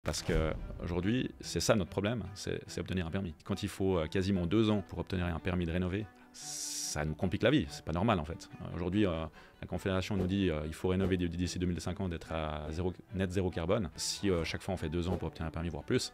Parce qu'aujourd'hui, c'est ça notre problème, c'est obtenir un permis. Quand il faut quasiment 2 ans pour obtenir un permis de rénover, ça nous complique la vie, c'est pas normal en fait. Aujourd'hui, la Confédération nous dit qu'il faut rénover d'ici 2050 d'être à net zéro carbone. Si chaque fois on fait 2 ans pour obtenir un permis, voire plus,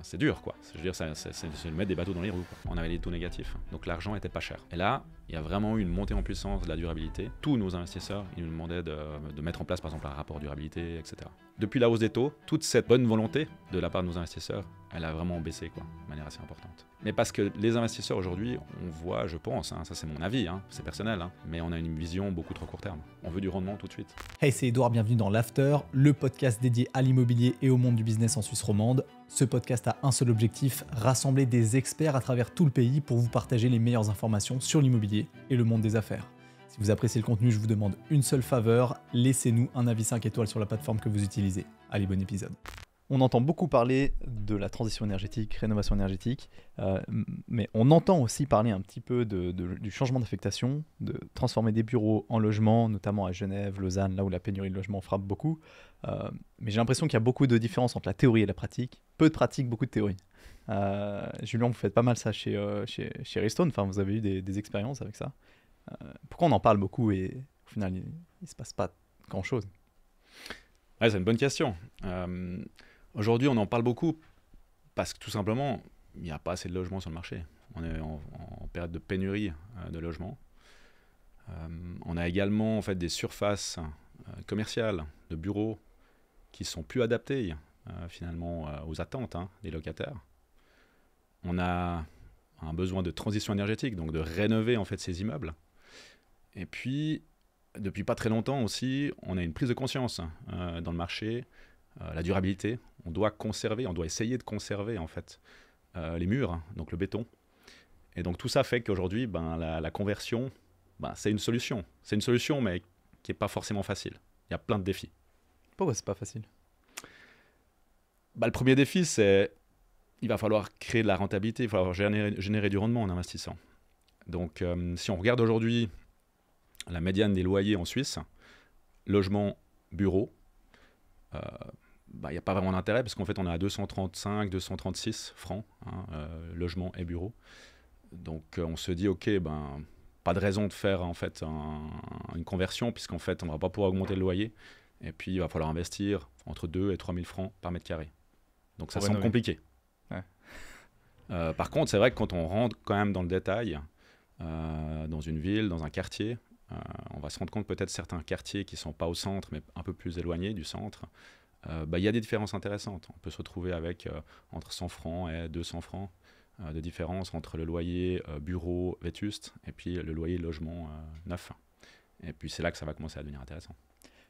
c'est dur quoi. Je veux dire, c'est mettre des bateaux dans les roues, quoi. On avait des taux négatifs, donc l'argent était pas cher. Et là, il y a vraiment eu une montée en puissance de la durabilité. Tous nos investisseurs, ils nous demandaient de mettre en place par exemple un rapport durabilité, etc. Depuis la hausse des taux, toute cette bonne volonté de la part de nos investisseurs, elle a vraiment baissé quoi, de manière assez importante. Mais parce que les investisseurs aujourd'hui, on voit, je pense, ça c'est mon avis, c'est personnel, mais on a une vision beaucoup trop court terme. On veut du rendement tout de suite. Hey, c'est Edouard, bienvenue dans l'After, le podcast dédié à l'immobilier et au monde du business en Suisse romande. Ce podcast a un seul objectif, rassembler des experts à travers tout le pays pour vous partager les meilleures informations sur l'immobilier et le monde des affaires. Si vous appréciez le contenu, je vous demande une seule faveur, laissez-nous un avis 5 étoiles sur la plateforme que vous utilisez. Allez, bon épisode. On entend beaucoup parler de la transition énergétique, rénovation énergétique, mais on entend aussi parler un petit peu du changement d'affectation, de transformer des bureaux en logements, notamment à Genève, Lausanne, là où la pénurie de logements frappe beaucoup. Mais j'ai l'impression qu'il y a beaucoup de différences entre la théorie et la pratique. Peu de pratique, beaucoup de théorie. Julien, vous faites pas mal ça chez Restone, enfin, vous avez eu des expériences avec ça. Pourquoi on en parle beaucoup et au final, il ne se passe pas grand-chose? Ouais, c'est une bonne question. Aujourd'hui, on en parle beaucoup parce que tout simplement, il n'y a pas assez de logements sur le marché. On est en période de pénurie de logements. On a également en fait, des surfaces commerciales, de bureaux qui sont plus adaptées finalement aux attentes des locataires. On a un besoin de transition énergétique, donc de rénover en fait, ces immeubles. Et puis, depuis pas très longtemps aussi, on a une prise de conscience dans le marché, la durabilité. On doit essayer de conserver en fait les murs, donc le béton. Et donc tout ça fait qu'aujourd'hui, la conversion, c'est une solution. C'est une solution, mais qui n'est pas forcément facile. Il y a plein de défis. Pourquoi c'est pas facile? Le premier défi, c'est il va falloir créer de la rentabilité, il va falloir générer du rendement en investissant. Donc si on regarde aujourd'hui la médiane des loyers en Suisse, logement, bureau, il n'y a pas vraiment d'intérêt parce qu'en fait on est à 235, 236 francs, logement et bureau. Donc on se dit ok, pas de raison de faire en fait une conversion puisqu'en fait on ne va pas pouvoir augmenter le loyer et puis il va falloir investir entre 2 et 3 000 francs par mètre carré. Donc ça semble compliqué. Ouais. Par contre c'est vrai que quand on rentre quand même dans le détail, dans une ville, dans un quartier, on va se rendre compte peut-être certains quartiers qui ne sont pas au centre mais un peu plus éloignés du centre, il y a des différences intéressantes. On peut se retrouver avec entre 100 francs et 200 francs de différence entre le loyer bureau vétuste et puis le loyer logement neuf. Et puis c'est là que ça va commencer à devenir intéressant.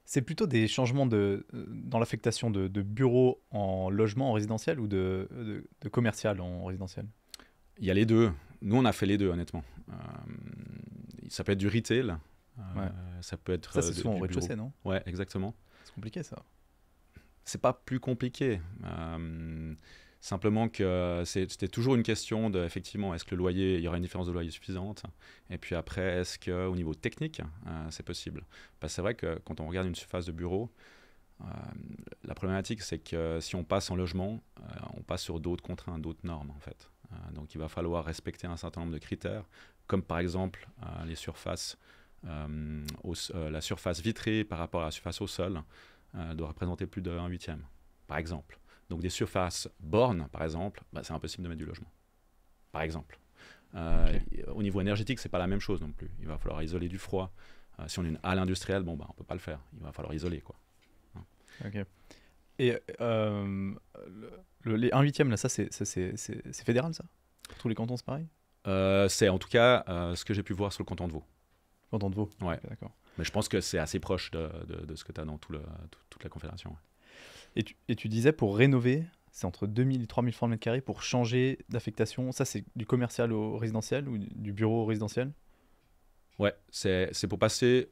C'est plutôt des changements dans l'affectation de bureaux en logement en résidentiel ou de commercial en résidentiel? Il y a les deux. Nous, on a fait les deux, honnêtement. Ça peut être du retail. Ouais. Ça peut être ça, c'est souvent au rez-de-chaussée, non? Ouais, exactement. C'est compliqué, ça. C'est pas plus compliqué. Simplement que c'était toujours une question de, effectivement, est-ce que le loyer, il y aura une différence de loyer suffisante? Et puis après, est-ce qu'au niveau technique, c'est possible? Parce que c'est vrai que quand on regarde une surface de bureau, la problématique, c'est que si on passe en logement, on passe sur d'autres contraintes, d'autres normes, en fait. Donc il va falloir respecter un certain nombre de critères, comme par exemple les surfaces, la surface vitrée par rapport à la surface au sol doit représenter plus de 1/8, par exemple. Donc des surfaces bornes, par exemple, c'est impossible de mettre du logement, par exemple. Okay. Au niveau énergétique, c'est pas la même chose non plus. Il va falloir isoler du froid. Si on est une halle industrielle, on peut pas le faire. Il va falloir isoler, quoi. Ok. Et les 1/8, là, ça c'est fédéral, ça? Pour tous les cantons, c'est pareil? C'est en tout cas ce que j'ai pu voir sur le canton de Vaud. Canton de Vaud. Ouais. Okay, d'accord. Mais je pense que c'est assez proche de ce que tu as dans toute la Confédération. Ouais. Et tu disais, pour rénover, c'est entre 2 000 et 3 000 francs le mètre carré pour changer d'affectation. Ça, c'est du commercial au résidentiel ou du bureau au résidentiel? Ouais, c'est pour passer...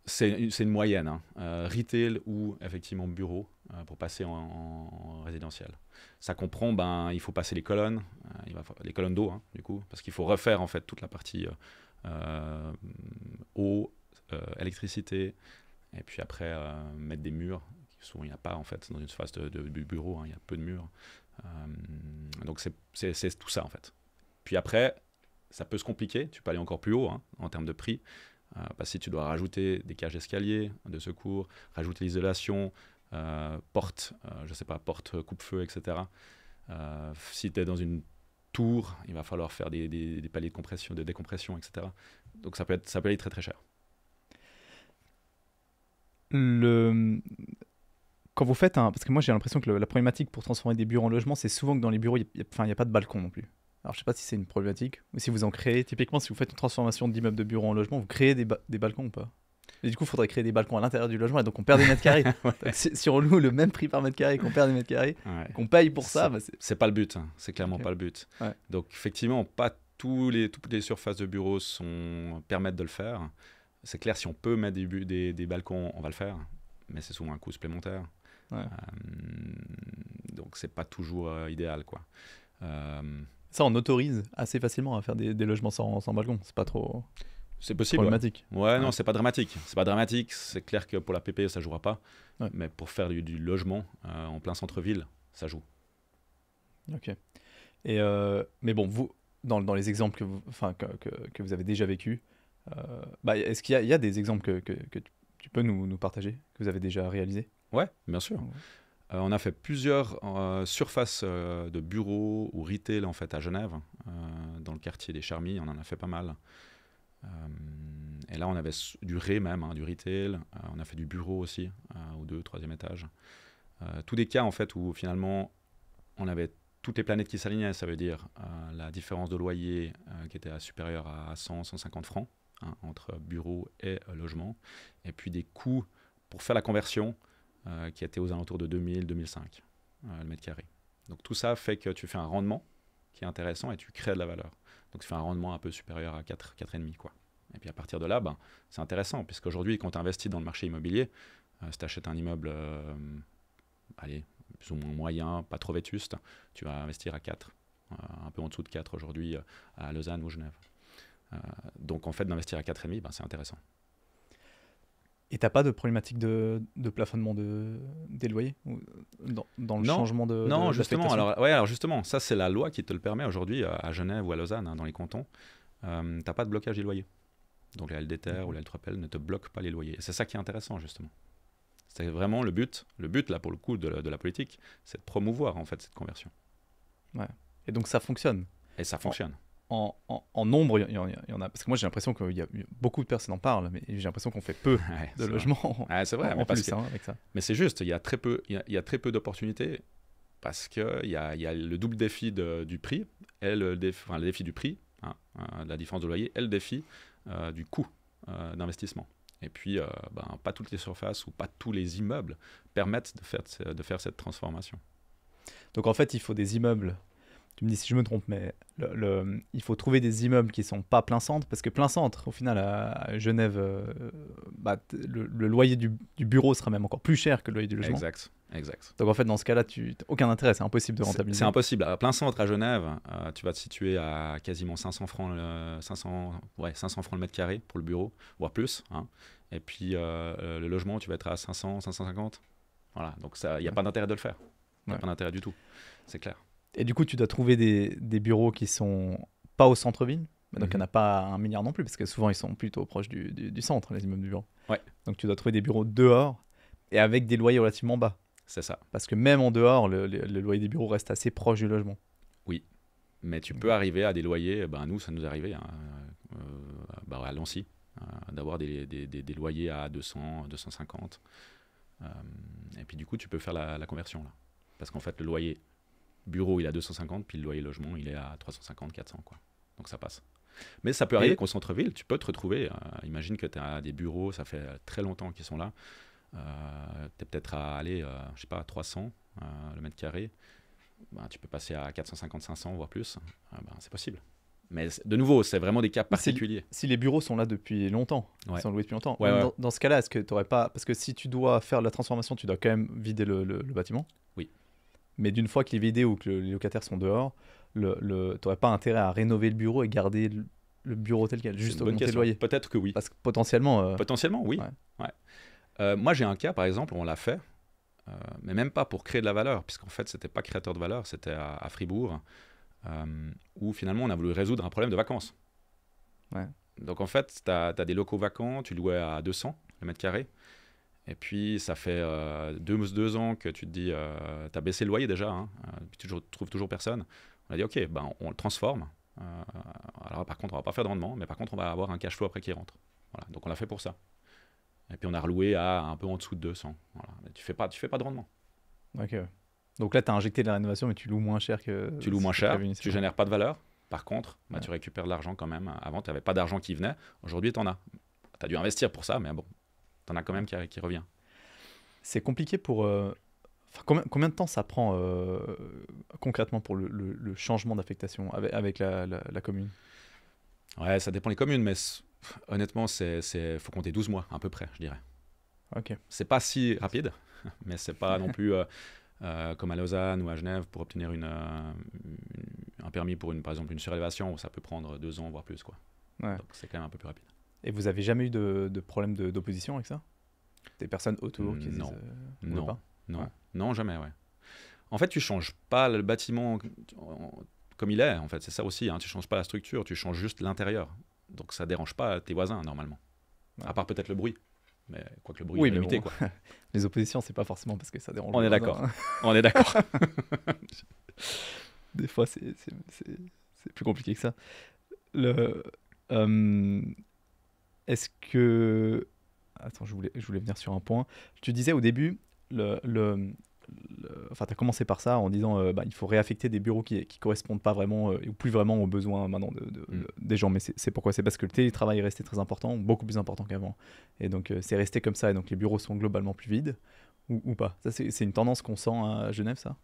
C'est une moyenne, retail ou effectivement bureau, pour passer en résidentiel. Ça comprend, il faut passer les colonnes, les colonnes d'eau, du coup, parce qu'il faut refaire en fait toute la partie eau, électricité, et puis après mettre des murs Souvent, il n'y a pas, en fait, dans une surface de bureau, hein, il y a peu de murs. Donc, c'est tout ça, en fait. Puis après, ça peut se compliquer. Tu peux aller encore plus haut, hein, en termes de prix. Parce que si tu dois rajouter des cages d'escalier, de secours, rajouter l'isolation, porte, je sais pas, porte coupe-feu, etc. Si tu es dans une tour, il va falloir faire des paliers de compression, de décompression, etc. Donc ça peut aller très très cher. Quand vous faites parce que moi j'ai l'impression que la problématique pour transformer des bureaux en logement, c'est souvent que dans les bureaux, il n'y a pas de balcon non plus. Alors je sais pas si c'est une problématique ou si vous en créez. Typiquement, si vous faites une transformation d'immeuble de bureau en logement, vous créez des balcons ou pas? Et du coup, il faudrait créer des balcons à l'intérieur du logement et donc on perd des mètres carrés. Ouais. Donc, si on loue le même prix par mètre carré, qu'on perd des mètres carrés, Ouais. qu'on paye pour ça, c'est pas le but, hein. C'est clairement Ok. pas le but. Ouais. Donc effectivement, pas toutes les surfaces de bureaux permettent de le faire. C'est clair, si on peut mettre des balcons, on va le faire, mais c'est souvent un coût supplémentaire. Ouais. Donc c'est pas toujours idéal, quoi. Ça, on autorise assez facilement à faire des logements sans balcon. C'est pas trop C'est possible. Ouais. problématique. Ouais, non, Ouais. c'est pas dramatique. C'est pas dramatique. C'est clair que pour la PPE, ça jouera pas. Ouais. Mais pour faire du logement en plein centre-ville, ça joue. Ok. Mais bon, vous, dans les exemples que vous avez déjà vécus, est-ce qu'il y a des exemples que tu peux nous partager, que vous avez déjà réalisés? Ouais, bien sûr. Ouais. On a fait plusieurs surfaces de bureaux ou retail en fait à Genève, dans le quartier des Charmilles. On en a fait pas mal. Et là, on avait du ré même, hein, du retail. On a fait du bureau aussi, au 2e, 3e étage. Tous des cas en fait où finalement on avait toutes les planètes qui s'alignaient. Ça veut dire la différence de loyer qui était supérieure à 100, 150 francs, hein, entre bureau et logement. Et puis des coûts pour faire la conversion qui étaient aux alentours de 2000, 2005 le mètre carré. Donc tout ça fait que tu fais un rendement qui est intéressant et tu crées de la valeur. Donc tu fais un rendement un peu supérieur à 4, 4,5 quoi. Et puis à partir de là, c'est intéressant, puisqu'aujourd'hui, quand tu investis dans le marché immobilier, si tu achètes un immeuble, plus ou moins moyen, pas trop vétuste, tu vas investir à 4, un peu en dessous de 4 aujourd'hui à Lausanne ou Genève. Donc en fait, d'investir à 4,5, c'est intéressant. Et t'as pas de problématique de plafonnement des loyers dans le changement de Non, justement. d'affectation? Alors justement, ça c'est la loi qui te le permet aujourd'hui à Genève ou à Lausanne, hein, dans les cantons. T'as pas de blocage des loyers. Donc la LDTR ou la L3PL ne te bloque pas les loyers. Et c'est ça qui est intéressant justement. C'est vraiment le but là pour le coup de la politique, c'est de promouvoir en fait cette conversion. Ouais. Et donc ça fonctionne. Et ça fonctionne. En nombre, il y en a. Parce que moi j'ai l'impression qu'il y a beaucoup de personnes en parlent, mais j'ai l'impression qu'on fait peu Ouais, de c'est logements vrai. Ouais, c'est vrai, en mais parce plus que- avec ça. Mais c'est juste, il y a très peu d'opportunités parce qu'il y a le double défi du prix, et le défi du prix, hein, de la différence de loyer, et le défi du coût d'investissement. Et puis, pas toutes les surfaces ou pas tous les immeubles permettent de faire cette transformation. Donc en fait, il faut des immeubles. Tu me dis si je me trompe, mais il faut trouver des immeubles qui sont pas plein centre, parce que plein centre, au final, à Genève, le loyer du bureau sera même encore plus cher que le loyer du logement. Exact. Donc en fait, dans ce cas-là, aucun intérêt, c'est impossible de rentabiliser. C'est impossible. À plein centre à Genève, tu vas te situer à quasiment 500 francs, 500 francs le mètre carré pour le bureau, voire plus, hein. Et puis le logement, tu vas être à 500, 550. Voilà, donc il n'y a pas d'intérêt de le faire. Il n'y a Ouais. pas d'intérêt du tout, c'est clair. Et du coup, tu dois trouver des bureaux qui sont pas au centre-ville. Donc il n'y en a pas 1 milliard non plus, parce que souvent ils sont plutôt proches du centre, les immeubles du bureau. Ouais. Donc tu dois trouver des bureaux dehors et avec des loyers relativement bas. C'est ça. Parce que même en dehors, le loyer des bureaux reste assez proche du logement. Mais tu peux arriver à des loyers, nous ça nous est arrivé, hein, à Lancy, d'avoir des loyers à 200, 250. Et puis du coup tu peux faire la conversion là. Parce qu'en fait le loyer bureau il est à 250, puis le loyer logement il est à 350, 400 quoi. Donc ça passe. Mais ça peut arriver qu'au centre-ville, tu peux te retrouver, imagine que tu as des bureaux, ça fait très longtemps qu'ils sont là, tu es peut-être à aller, je sais pas, à 300 le mètre carré, tu peux passer à 450, 500, voire plus, c'est possible. Mais de nouveau, c'est vraiment des cas particuliers. Si les bureaux sont là depuis longtemps, Ouais. ils sont loués depuis longtemps, Ouais, ouais. dans ce cas-là, est-ce que tu n'aurais pas... Parce que si tu dois faire la transformation, tu dois quand même vider le bâtiment. Oui. Mais d'une fois qu'il est vidé ou que les locataires sont dehors, tu n'aurais pas intérêt à rénover le bureau et garder le bureau tel quel, C'est juste une bonne augmenter le question. loyer. Peut-être que oui. Parce que potentiellement... Potentiellement, oui. Ouais. Ouais. Moi, j'ai un cas, par exemple, on l'a fait. mais même pas pour créer de la valeur, puisqu'en fait, c'était pas créateur de valeur, c'était à Fribourg, où finalement, on a voulu résoudre un problème de vacances. Ouais. Donc en fait, tu as des locaux vacants, tu louais à 200 le mètre carré, et puis ça fait 2 ans que tu te dis, tu as baissé le loyer déjà, hein, puis tu trouves toujours personne. On a dit, ok, ben, on le transforme. Alors par contre, on va pas faire de rendement, mais par contre, on va avoir un cash flow après qui rentre. Voilà, donc on l'a fait pour ça. Et puis on a reloué à un peu en dessous de 200. Voilà. Mais tu fais pas de rendement. Ok. Donc là, tu as injecté de la rénovation, mais tu loues moins cher que. Tu loues moins cher, tu génères pas de valeur. Par contre, Ouais. tu récupères de l'argent quand même. Avant, tu n'avais pas d'argent qui venait. Aujourd'hui, tu en as. Tu as dû investir pour ça, mais bon, tu en as quand même qui revient. C'est compliqué pour. Enfin, combien de temps ça prend concrètement pour le changement d'affectation avec la commune? Ouais, ça dépend des communes, mais honnêtement, faut compter 12 mois à peu près, je dirais. Ok. C'est pas si rapide, mais c'est pas non plus comme à Lausanne ou à Genève pour obtenir un permis pour par exemple une surélévation, où ça peut prendre 2 ans voire plus, quoi. Ouais. Donc c'est quand même un peu plus rapide. Et vous avez jamais eu de problème d'opposition avec ça? Des personnes autour qui disent Non. on veut pas? Non, Ouais. non, jamais, ouais. En fait, tu changes pas le bâtiment comme il est, en fait, c'est ça aussi, hein. Tu changes pas la structure, tu changes juste l'intérieur. Donc ça dérange pas tes voisins, normalement. Ouais. À part peut-être le bruit. Mais quoique le bruit Oui, est mais limité, bon. quoi. Les oppositions, c'est pas forcément parce que ça dérange. On les est voisins, d'accord. hein. On est d'accord. Des fois, c'est plus compliqué que ça. Le, euh, Est-ce que... Attends, je voulais venir sur un point. Tu disais au début, enfin, tu as commencé par ça en disant il faut réaffecter des bureaux qui correspondent pas vraiment ou plus vraiment aux besoins maintenant des gens. Mais c'est pourquoi? C'est parce que le télétravail est resté très important, beaucoup plus important qu'avant. Et donc, c'est resté comme ça. Et donc, les bureaux sont globalement plus vides ou pas? Ça, c'est une tendance qu'on sent à Genève, ça?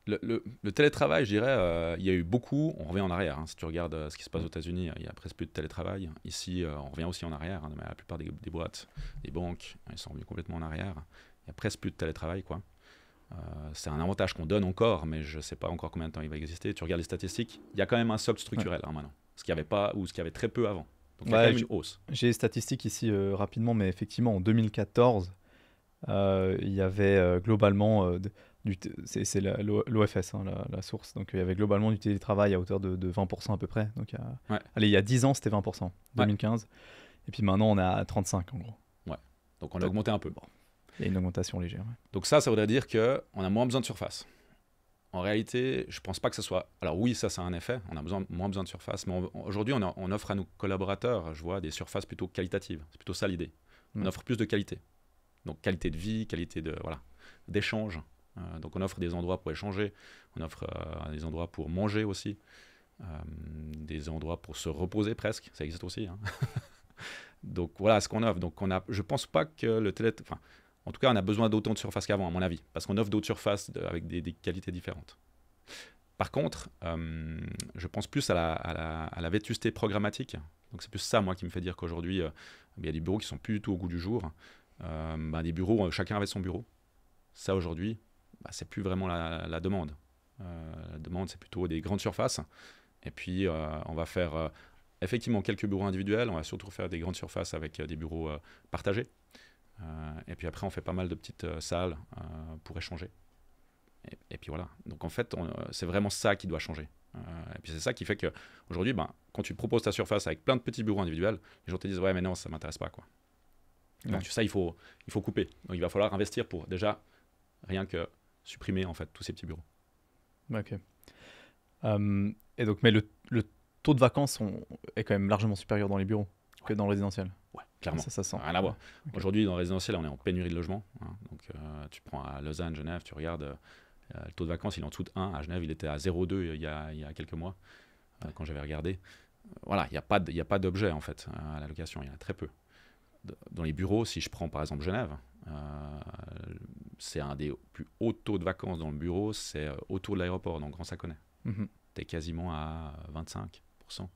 Le télétravail, je dirais, il y a eu beaucoup, on revient en arrière, hein. Si tu regardes ce qui se passe aux États-Unis, il y a presque plus de télétravail. Ici, on revient aussi en arrière, hein, mais la plupart des boîtes, des banques, ils sont revenus complètement en arrière. Il y a presque plus de télétravail, quoi. C'est un avantage qu'on donne encore, mais je ne sais pas encore combien de temps il va exister. Tu regardes les statistiques, il y a quand même un socle structurel, hein, maintenant, ce qu'il n'y avait pas ou ce qu'il y avait très peu avant. Donc il y a quand même une hausse. J'ai les statistiques ici rapidement, mais effectivement, en 2014, il y avait globalement, c'est l'OFS, hein, la source, donc il y avait globalement du télétravail à hauteur de 20% à peu près. Donc, allez, il y a 10 ans, c'était 20%, 2015, et puis maintenant on est à 35% en gros. Ouais, donc on a augmenté un peu. Bon. Il y a une augmentation légère. Ouais. Donc ça voudrait dire qu'on a moins besoin de surface. En réalité, je ne pense pas que ce soit... Alors oui, ça a un effet, on a moins besoin de surface, mais aujourd'hui on offre à nos collaborateurs, je vois, des surfaces plutôt qualitatives. C'est plutôt ça l'idée. On offre plus de qualité. Donc qualité de vie, qualité d'échange. Donc on offre des endroits pour échanger, on offre des endroits pour manger aussi, des endroits pour se reposer presque, ça existe aussi, hein. Donc voilà ce qu'on offre. Donc je pense pas que le télétravail... En tout cas, on a besoin d'autant de surface qu'avant, à mon avis, parce qu'on offre d'autres surfaces avec des qualités différentes. Par contre, je pense plus à la vétusté programmatique. Donc c'est plus ça, moi, qui me fait dire qu'aujourd'hui, il y a des bureaux qui sont plus du tout au goût du jour. Des bureaux, chacun avait son bureau. Ça, aujourd'hui, c'est plus vraiment la demande. La demande, c'est plutôt des grandes surfaces. Et puis, on va faire effectivement quelques bureaux individuels. On va surtout faire des grandes surfaces avec des bureaux partagés. Et puis après, on fait pas mal de petites salles pour échanger. Et puis voilà. Donc en fait, c'est vraiment ça qui doit changer. Et puis c'est ça qui fait qu'aujourd'hui, quand tu proposes ta surface avec plein de petits bureaux individuels, les gens te disent « Ouais, mais non, ça ne m'intéresse pas, quoi. » Donc ça, il faut couper. Donc il va falloir investir pour déjà rien que supprimer en fait tous ces petits bureaux. Ok. Et donc, mais le taux de vacances est quand même largement supérieur dans les bureaux que dans le résidentiel. Ouais, clairement. Ça sent. Rien à voir. Okay. Aujourd'hui, dans le résidentiel, on est en pénurie de logements. Hein. Donc tu prends à Lausanne, Genève, tu regardes, le taux de vacances, il est en dessous de 1. À Genève, il était à 0,2 il y a quelques mois, quand j'avais regardé. Voilà, il n'y a pas d'objet en fait à la location, il y en a très peu. Dans les bureaux, si je prends par exemple Genève, c'est un des plus hauts taux de vacances dans le bureau, c'est autour de l'aéroport, donc Grand Saconnet. Tu es quasiment à 25%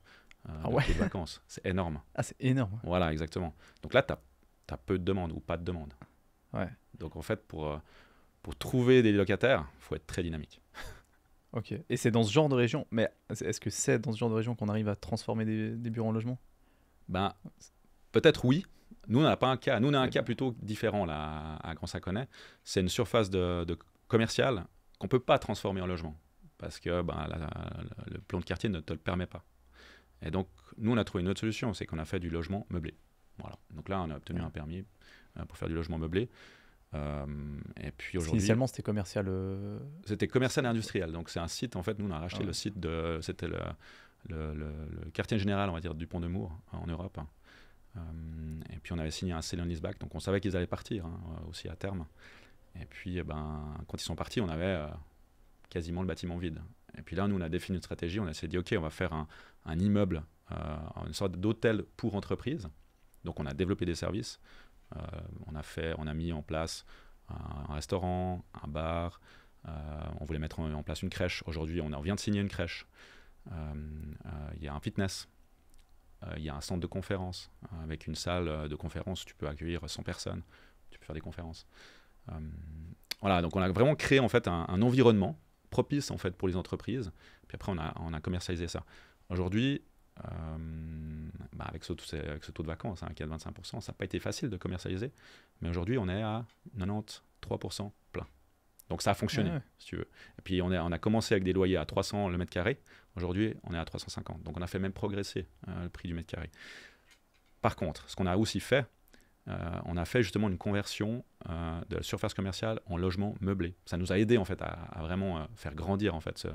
de vacances. C'est énorme. Ah, c'est énorme. Voilà, exactement. Donc là, tu as peu de demandes ou pas de demandes. Ouais. Donc en fait, pour trouver des locataires, il faut être très dynamique. Ok. Et c'est dans ce genre de région, mais est-ce que c'est dans ce genre de région qu'on arrive à transformer des bureaux en logements? Peut-être oui. Nous, on n'a pas un cas. Nous, on a un cas plutôt différent là, à Grand Saconnet. C'est une surface de commerciale qu'on ne peut pas transformer en logement parce que le plan de quartier ne te le permet pas. Et donc, nous, on a trouvé une autre solution, c'est qu'on a fait du logement meublé. Voilà. Donc là, on a obtenu un permis pour faire du logement meublé. Et puis aujourd'hui, initialement, c'était commercial. C'était commercial et industriel. Donc c'est un site. En fait, nous, on a racheté le site c'était le quartier général, on va dire, du Pont de Mour en Europe. Et puis on avait signé un sale and leaseback, donc on savait qu'ils allaient partir aussi à terme. Et puis, quand ils sont partis, on avait quasiment le bâtiment vide. Et puis là, nous, on a défini une stratégie. On s'est dit, OK, on va faire un immeuble, une sorte d'hôtel pour entreprise. Donc, on a développé des services. On a mis en place un restaurant, un bar. On voulait mettre en place une crèche. Aujourd'hui, on vient de signer une crèche. Il y a un fitness. Il y a un centre de conférence avec une salle de conférence où tu peux accueillir 100 personnes. Tu peux faire des conférences. Voilà, donc on a vraiment créé en fait un environnement propice en fait pour les entreprises. Puis après, on a commercialisé ça. Aujourd'hui, avec ce taux de vacances qui est de 25%, ça n'a pas été facile de commercialiser. Mais aujourd'hui, on est à 93% plein. Donc ça a fonctionné, si tu veux. Et puis on a commencé avec des loyers à 300 le mètre carré. Aujourd'hui, on est à 350. Donc on a fait même progresser le prix du mètre carré. Par contre, ce qu'on a aussi fait, on a fait justement une conversion de la surface commerciale en logement meublé. Ça nous a aidé en fait à vraiment faire grandir en fait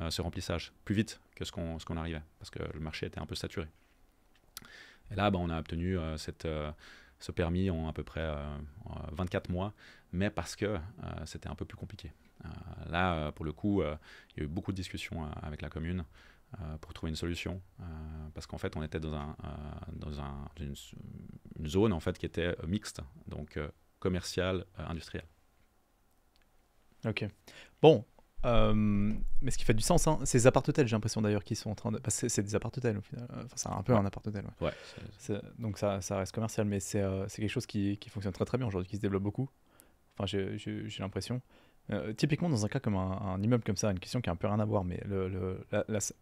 ce remplissage plus vite que ce qu'on arrivait, parce que le marché était un peu saturé. Et là, on a obtenu ce permis en à peu près 24 mois, mais parce que c'était un peu plus compliqué. Là, pour le coup, il y a eu beaucoup de discussions avec la commune pour trouver une solution, parce qu'en fait, on était dans une zone en fait, qui était mixte, donc commerciale, industrielle. Ok. Bon, mais ce qui fait du sens, ces appart-hôtels, j'ai l'impression d'ailleurs qu'ils sont en train de... Parce que c'est des appart-hôtels au final. Enfin, c'est un peu un appart-hôtel. Ouais. Donc ça reste commercial, mais c'est quelque chose qui fonctionne très très bien aujourd'hui, qui se développe beaucoup. Enfin, j'ai l'impression. Typiquement, dans un cas comme un immeuble comme ça, une question qui a un peu rien à voir, mais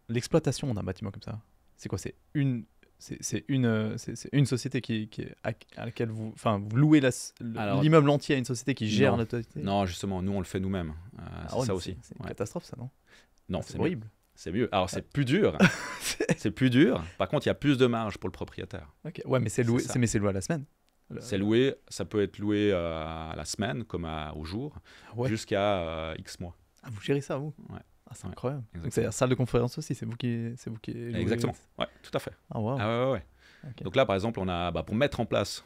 l'exploitation d'un bâtiment comme ça, c'est quoi? C'est une société à laquelle vous louez l'immeuble entier à une société qui gère la totalité? Non, justement, nous on le fait nous-mêmes. C'est ça aussi. C'est une catastrophe, ça, non? Non, c'est horrible. C'est mieux. Alors c'est plus dur. C'est plus dur. Par contre, il y a plus de marge pour le propriétaire. Okay. Ouais, mais c'est loué à la semaine. C'est loué. Ça peut être loué à la semaine comme au jour, jusqu'à X mois. Ah, vous gérez ça, vous? Ouais. Ah, c'est incroyable. Donc c'est la salle de conférence aussi, c'est vous qui louez. Exactement. Ouais, tout à fait. Ah, wow. Ouais. Okay. Donc là, par exemple, on a pour mettre en place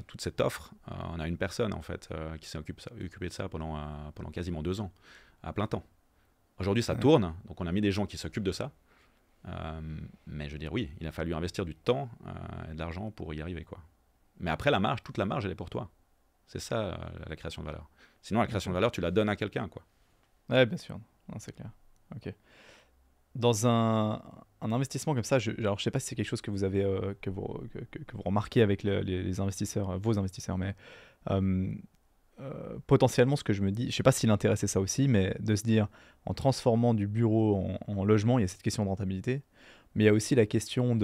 toute cette offre, on a une personne en fait qui s'est occupée de ça pendant quasiment 2 ans, à plein temps. Aujourd'hui, ça tourne, donc on a mis des gens qui s'occupent de ça. Mais je veux dire, oui, il a fallu investir du temps et de l'argent pour y arriver, quoi. Mais après, toute la marge, elle est pour toi. C'est ça, la création de valeur. Sinon, la création de valeur, tu la donnes à quelqu'un, quoi. Ouais, bien sûr. Non, c'est clair. Ok. Dans un investissement comme ça, alors je sais pas si c'est quelque chose que vous avez que vous remarquez avec les investisseurs, vos investisseurs, mais potentiellement, ce que je me dis, je sais pas si l'intérêt c'est ça aussi, mais de se dire, en transformant du bureau en logement, il y a cette question de rentabilité, mais il y a aussi la question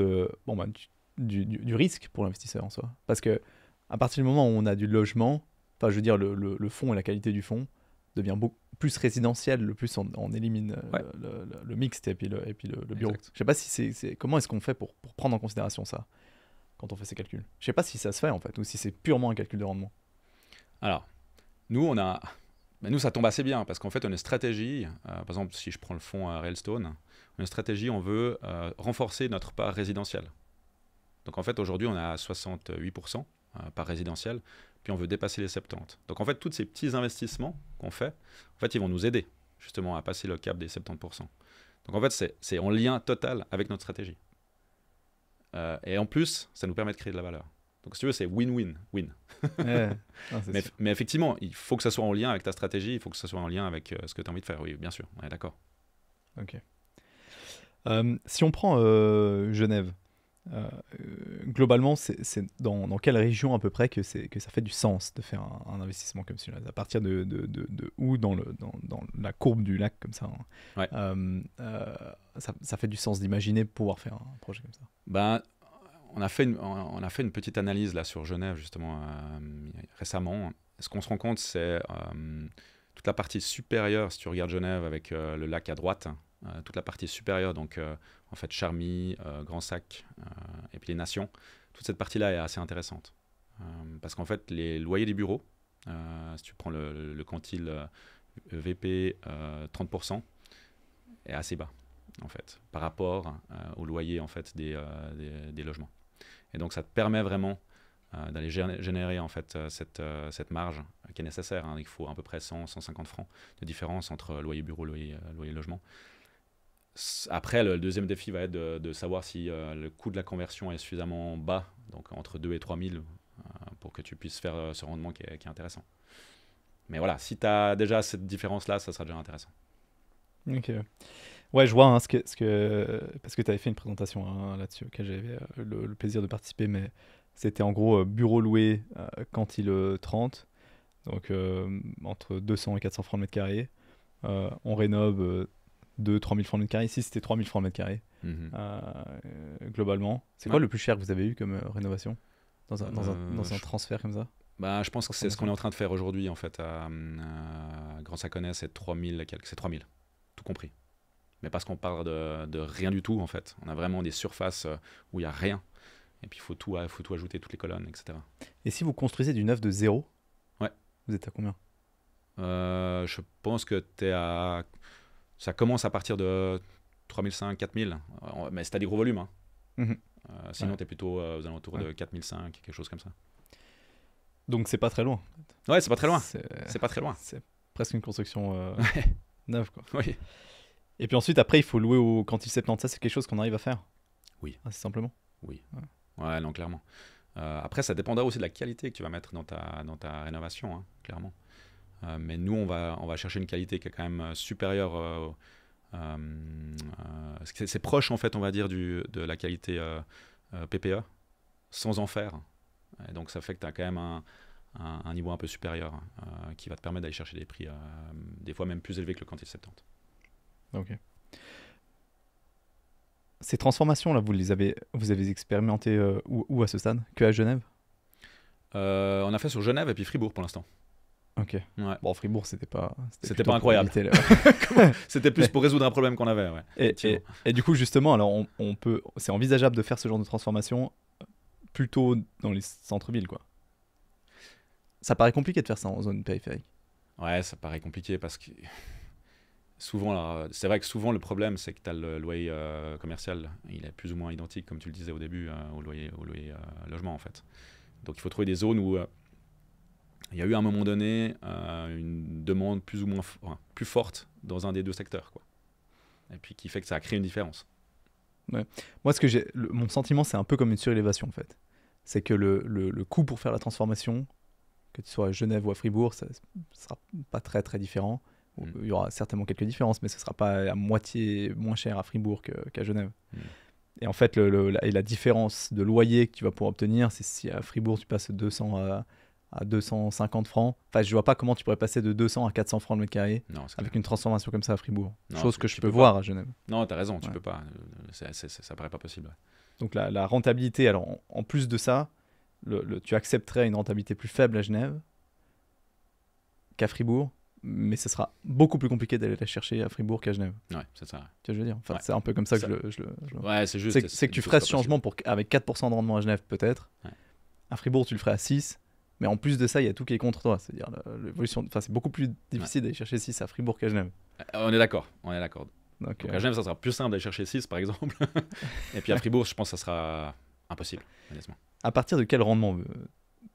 du risque pour l'investisseur en soi. Parce que à partir du moment où on a du logement, enfin je veux dire le fonds et la qualité du fonds devient beaucoup plus résidentiel, le plus on élimine le mixte et puis le bureau. Exact. Je sais pas si comment est-ce qu'on fait pour prendre en considération ça quand on fait ces calculs. Je sais pas si ça se fait en fait, ou si c'est purement un calcul de rendement. Alors, nous ça tombe assez bien parce qu'en fait on a une stratégie, par exemple si je prends le fonds à Railstone, on a une stratégie, on veut renforcer notre part résidentielle. Donc en fait aujourd'hui on est à 68% part résidentielle, puis on veut dépasser les 70%. Donc en fait tous ces petits investissements qu'on fait, en fait ils vont nous aider justement à passer le cap des 70%. Donc en fait c'est en lien total avec notre stratégie. Et en plus ça nous permet de créer de la valeur. Donc si tu veux c'est win-win. Mais effectivement il faut que ça soit en lien avec ta stratégie, il faut que ça soit en lien avec ce que tu as envie de faire. Oui bien sûr, on est d'accord. Ok. Si on prend Genève, globalement, c'est dans quelle région à peu près que ça fait du sens de faire un investissement comme celui-là? À partir de où dans la courbe du lac comme ça, ça fait du sens d'imaginer pouvoir faire un projet comme ça? on a fait une petite analyse là sur Genève justement récemment. Ce qu'on se rend compte, c'est toute la partie supérieure, si tu regardes Genève avec le lac à droite, toute la partie supérieure, donc en fait Charmy, Grand Sac et puis les Nations, toute cette partie-là est assez intéressante. Parce qu'en fait, les loyers des bureaux, si tu prends le quantile VP 30%, est assez bas en fait, par rapport au loyer en fait, des logements. Et donc ça te permet vraiment d'aller générer en fait, cette marge qui est nécessaire. Il faut à peu près 100-150 francs de différence entre loyer bureau, loyer logement. Après, le deuxième défi va être de savoir si le coût de la conversion est suffisamment bas, donc entre 2 et 3 000, pour que tu puisses faire ce rendement qui est intéressant. Mais voilà, si tu as déjà cette différence-là, ça sera déjà intéressant. Ok. Ouais, je vois parce que tu avais fait une présentation là-dessus, auquel j'avais le plaisir de participer, mais c'était en gros bureau loué quantile 30, donc entre 200 et 400 francs le mètre carré. On rénove 2-3 000 francs le mètre carré. Ici, c'était 3 000 francs le mètre carré, globalement. C'est quoi le plus cher que vous avez eu comme rénovation dans un transfert comme ça? Je pense que c'est ce qu'on est en train de faire aujourd'hui en fait à Grand Saconnet, c'est 3 000 et quelques, c'est 3 000, tout compris. Mais parce qu'on parle de rien du tout en fait. On a vraiment des surfaces où il n'y a rien. Et puis il faut tout ajouter, toutes les colonnes, etc. Et si vous construisez du neuf de zéro, ouais. Vous êtes à combien? Je pense que ça commence à partir de 3 500, 4 000. Mais c'est à des gros volumes. Hein. Sinon, tu es plutôt aux alentours de 4 500, quelque chose comme ça. Donc c'est pas très loin. Ouais, c'est pas très loin. C'est pas très loin. C'est presque une construction neuve, quoi. Oui. Et puis ensuite, après, il faut louer au quantile 70. Ça, c'est quelque chose qu'on arrive à faire. Oui. Assez simplement. Oui. Ouais, non, clairement. Après, ça dépendra aussi de la qualité que tu vas mettre dans ta rénovation, hein, clairement. Mais nous, on va chercher une qualité qui est quand même supérieure. C'est proche, en fait, on va dire, de la qualité PPE, sans en faire. Et donc, ça fait que tu as quand même un niveau un peu supérieur qui va te permettre d'aller chercher des prix des fois même plus élevés que le quantile 70. Ok. Ces transformations-là, vous avez expérimenté où à ce stade? Que à Genève? On a fait sur Genève et puis Fribourg pour l'instant. Ok. Ouais. Bon, Fribourg, c'était pas incroyable. C'était plus pour résoudre un problème qu'on avait. Ouais. Et du coup, justement, alors c'est envisageable de faire ce genre de transformation plutôt dans les centres-villes, quoi. Ça paraît compliqué de faire ça en zone périphérique. Ouais, ça paraît compliqué parce que c'est vrai que souvent le problème, c'est que tu as le loyer commercial, il est plus ou moins identique, comme tu le disais au début, au loyer logement en fait. Donc il faut trouver des zones où il y a eu à un moment donné une demande plus ou moins plus forte dans un des deux secteurs, quoi. Et puis qui fait que ça a créé une différence. Ouais. Moi, mon sentiment, c'est un peu comme une surélévation en fait. C'est que le coût pour faire la transformation, que tu sois à Genève ou à Fribourg, ça sera pas très très différent. Il y aura certainement quelques différences, mais ce ne sera pas à moitié moins cher à Fribourg qu'à Genève. Et en fait, la différence de loyer que tu vas pouvoir obtenir, c'est si à Fribourg tu passes de 200 à 250 francs. Enfin, je ne vois pas comment tu pourrais passer de 200 à 400 francs le mètre carré avec une transformation comme ça à Fribourg. Chose que je peux voir à Genève. Non, tu as raison, tu peux pas. Ça ne paraît pas possible. Ouais. Donc la rentabilité, alors en plus de ça, tu accepterais une rentabilité plus faible à Genève qu'à Fribourg, mais ce sera beaucoup plus compliqué d'aller la chercher à Fribourg qu'à Genève. Ouais, c'est ça. Tu vois ce que je veux dire? Enfin, c'est un peu comme ça que je le Ouais, c'est juste. C'est que tu ferais ce changement avec 4% de rendement à Genève, peut-être. Ouais. À Fribourg, tu le ferais à 6. Mais en plus de ça, il y a tout qui est contre toi. C'est-à-dire l'évolution. Enfin, c'est beaucoup plus difficile d'aller chercher 6 à Fribourg qu'à Genève. On est d'accord. Donc à Genève, ça sera plus simple d'aller chercher 6, par exemple. Et puis à Fribourg, je pense que ça sera impossible, honnêtement. À partir de quel rendement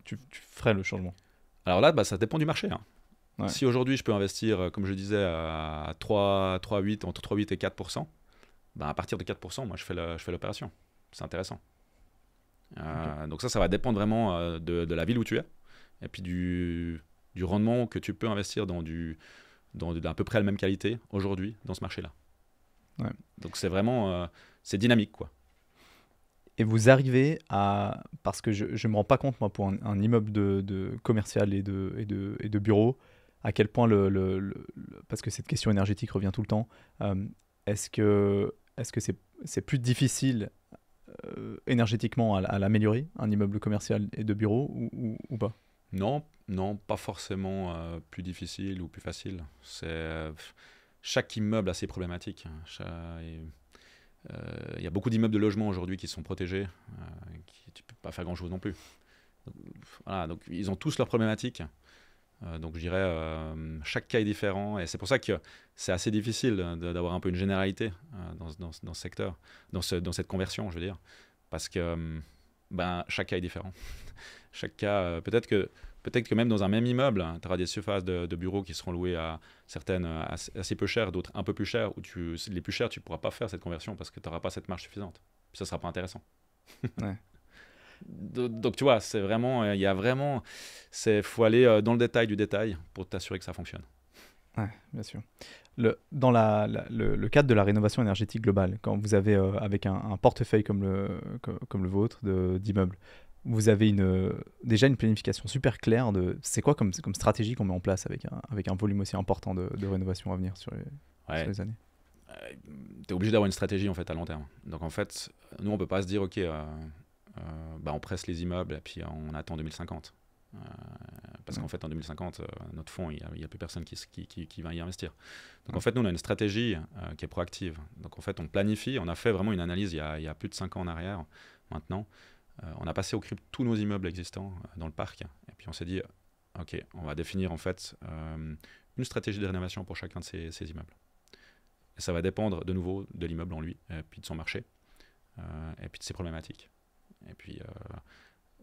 tu ferais le changement? Alors là, ça dépend du marché. Hein. Ouais. Si aujourd'hui, je peux investir, comme je disais, à 3,8, entre 3,8 et 4%, à partir de 4%, moi, je fais l'opération. C'est intéressant. Okay. Donc ça va dépendre vraiment de la ville où tu es, et puis du rendement que tu peux investir dans d'à peu près la même qualité aujourd'hui dans ce marché-là. Ouais. Donc c'est vraiment c'est dynamique, quoi. Et vous arrivez à... Parce que je ne me rends pas compte, moi, pour un immeuble de commercial et de bureau, à quel point parce que cette question énergétique revient tout le temps, est-ce que c'est plus difficile énergétiquement à l'améliorer, un immeuble commercial et de bureau ou pas? Non, non, pas forcément plus difficile ou plus facile. Chaque immeuble a ses problématiques, hein. Il y a beaucoup d'immeubles de logement aujourd'hui qui sont protégés, tu peux pas faire grand-chose non plus. Voilà, donc ils ont tous leurs problématiques. Donc je dirais, chaque cas est différent, et c'est pour ça que c'est assez difficile d'avoir un peu une généralité dans ce secteur, dans cette conversion, je veux dire, parce que chaque cas est différent. Chaque cas, peut-être que même dans un même immeuble, tu auras des surfaces de bureaux qui seront louées à certaines assez peu chères, d'autres un peu plus chères, où les plus chères, tu ne pourras pas faire cette conversion parce que tu n'auras pas cette marge suffisante. Puis ça ne sera pas intéressant. Ouais. Donc tu vois, c'est vraiment, faut aller dans le détail du détail pour t'assurer que ça fonctionne. Ouais, bien sûr. Dans le cadre de la rénovation énergétique globale, quand vous avez avec un portefeuille comme le vôtre d'immeubles, vous avez déjà une planification super claire de c'est quoi comme stratégie qu'on met en place avec un volume aussi important de rénovation à venir sur les années. Tu es obligé d'avoir une stratégie en fait à long terme. Donc en fait, nous on peut pas se dire ok, on presse les immeubles et puis on attend 2050. Parce qu'en fait en 2050 notre fonds il y a plus personne qui va y investir. Donc en fait nous on a une stratégie qui est proactive. Donc en fait on planifie, on a fait vraiment une analyse il y a plus de 5 ans en arrière maintenant. On a passé au crible tous nos immeubles existants dans le parc et puis on s'est dit ok, on va définir en fait une stratégie de rénovation pour chacun de ces immeubles. Et ça va dépendre de nouveau de l'immeuble en lui, et puis de son marché, et puis de ses problématiques. Et puis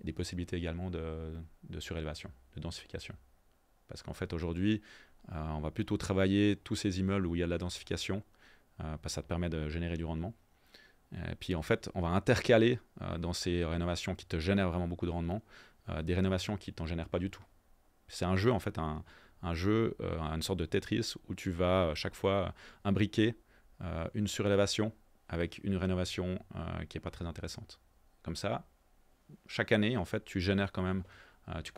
des possibilités également de surélévation, de densification. Parce qu'en fait aujourd'hui, on va plutôt travailler tous ces immeubles où il y a de la densification, parce que ça te permet de générer du rendement. Et puis en fait, on va intercaler dans ces rénovations qui te génèrent vraiment beaucoup de rendement, des rénovations qui ne t'en génèrent pas du tout. C'est un jeu en fait, un jeu, une sorte de Tetris où tu vas chaque fois imbriquer une surélévation avec une rénovation qui n'est pas très intéressante. Comme ça, chaque année, en fait, tu génères quand même, tu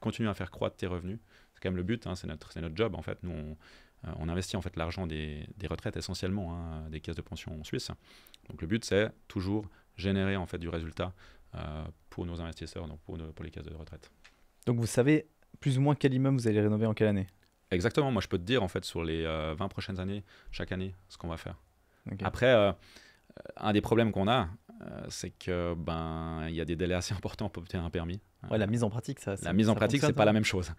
continues à faire croître tes revenus. C'est quand même le but, hein, c'est notre job. En fait, nous, on investit en fait l'argent des retraites essentiellement, hein, des caisses de pension en Suisse. Donc le but, c'est toujours générer en fait du résultat pour nos investisseurs, donc pour les caisses de retraite. Donc vous savez plus ou moins quel immeuble vous allez rénover en quelle année? Exactement, moi je peux te dire en fait sur les 20 prochaines années, chaque année, ce qu'on va faire. Okay. Après, un des problèmes qu'on a, c'est que il y a des délais assez importants pour obtenir un permis. Ouais, la mise en pratique, la mise en pratique, c'est pas la même chose.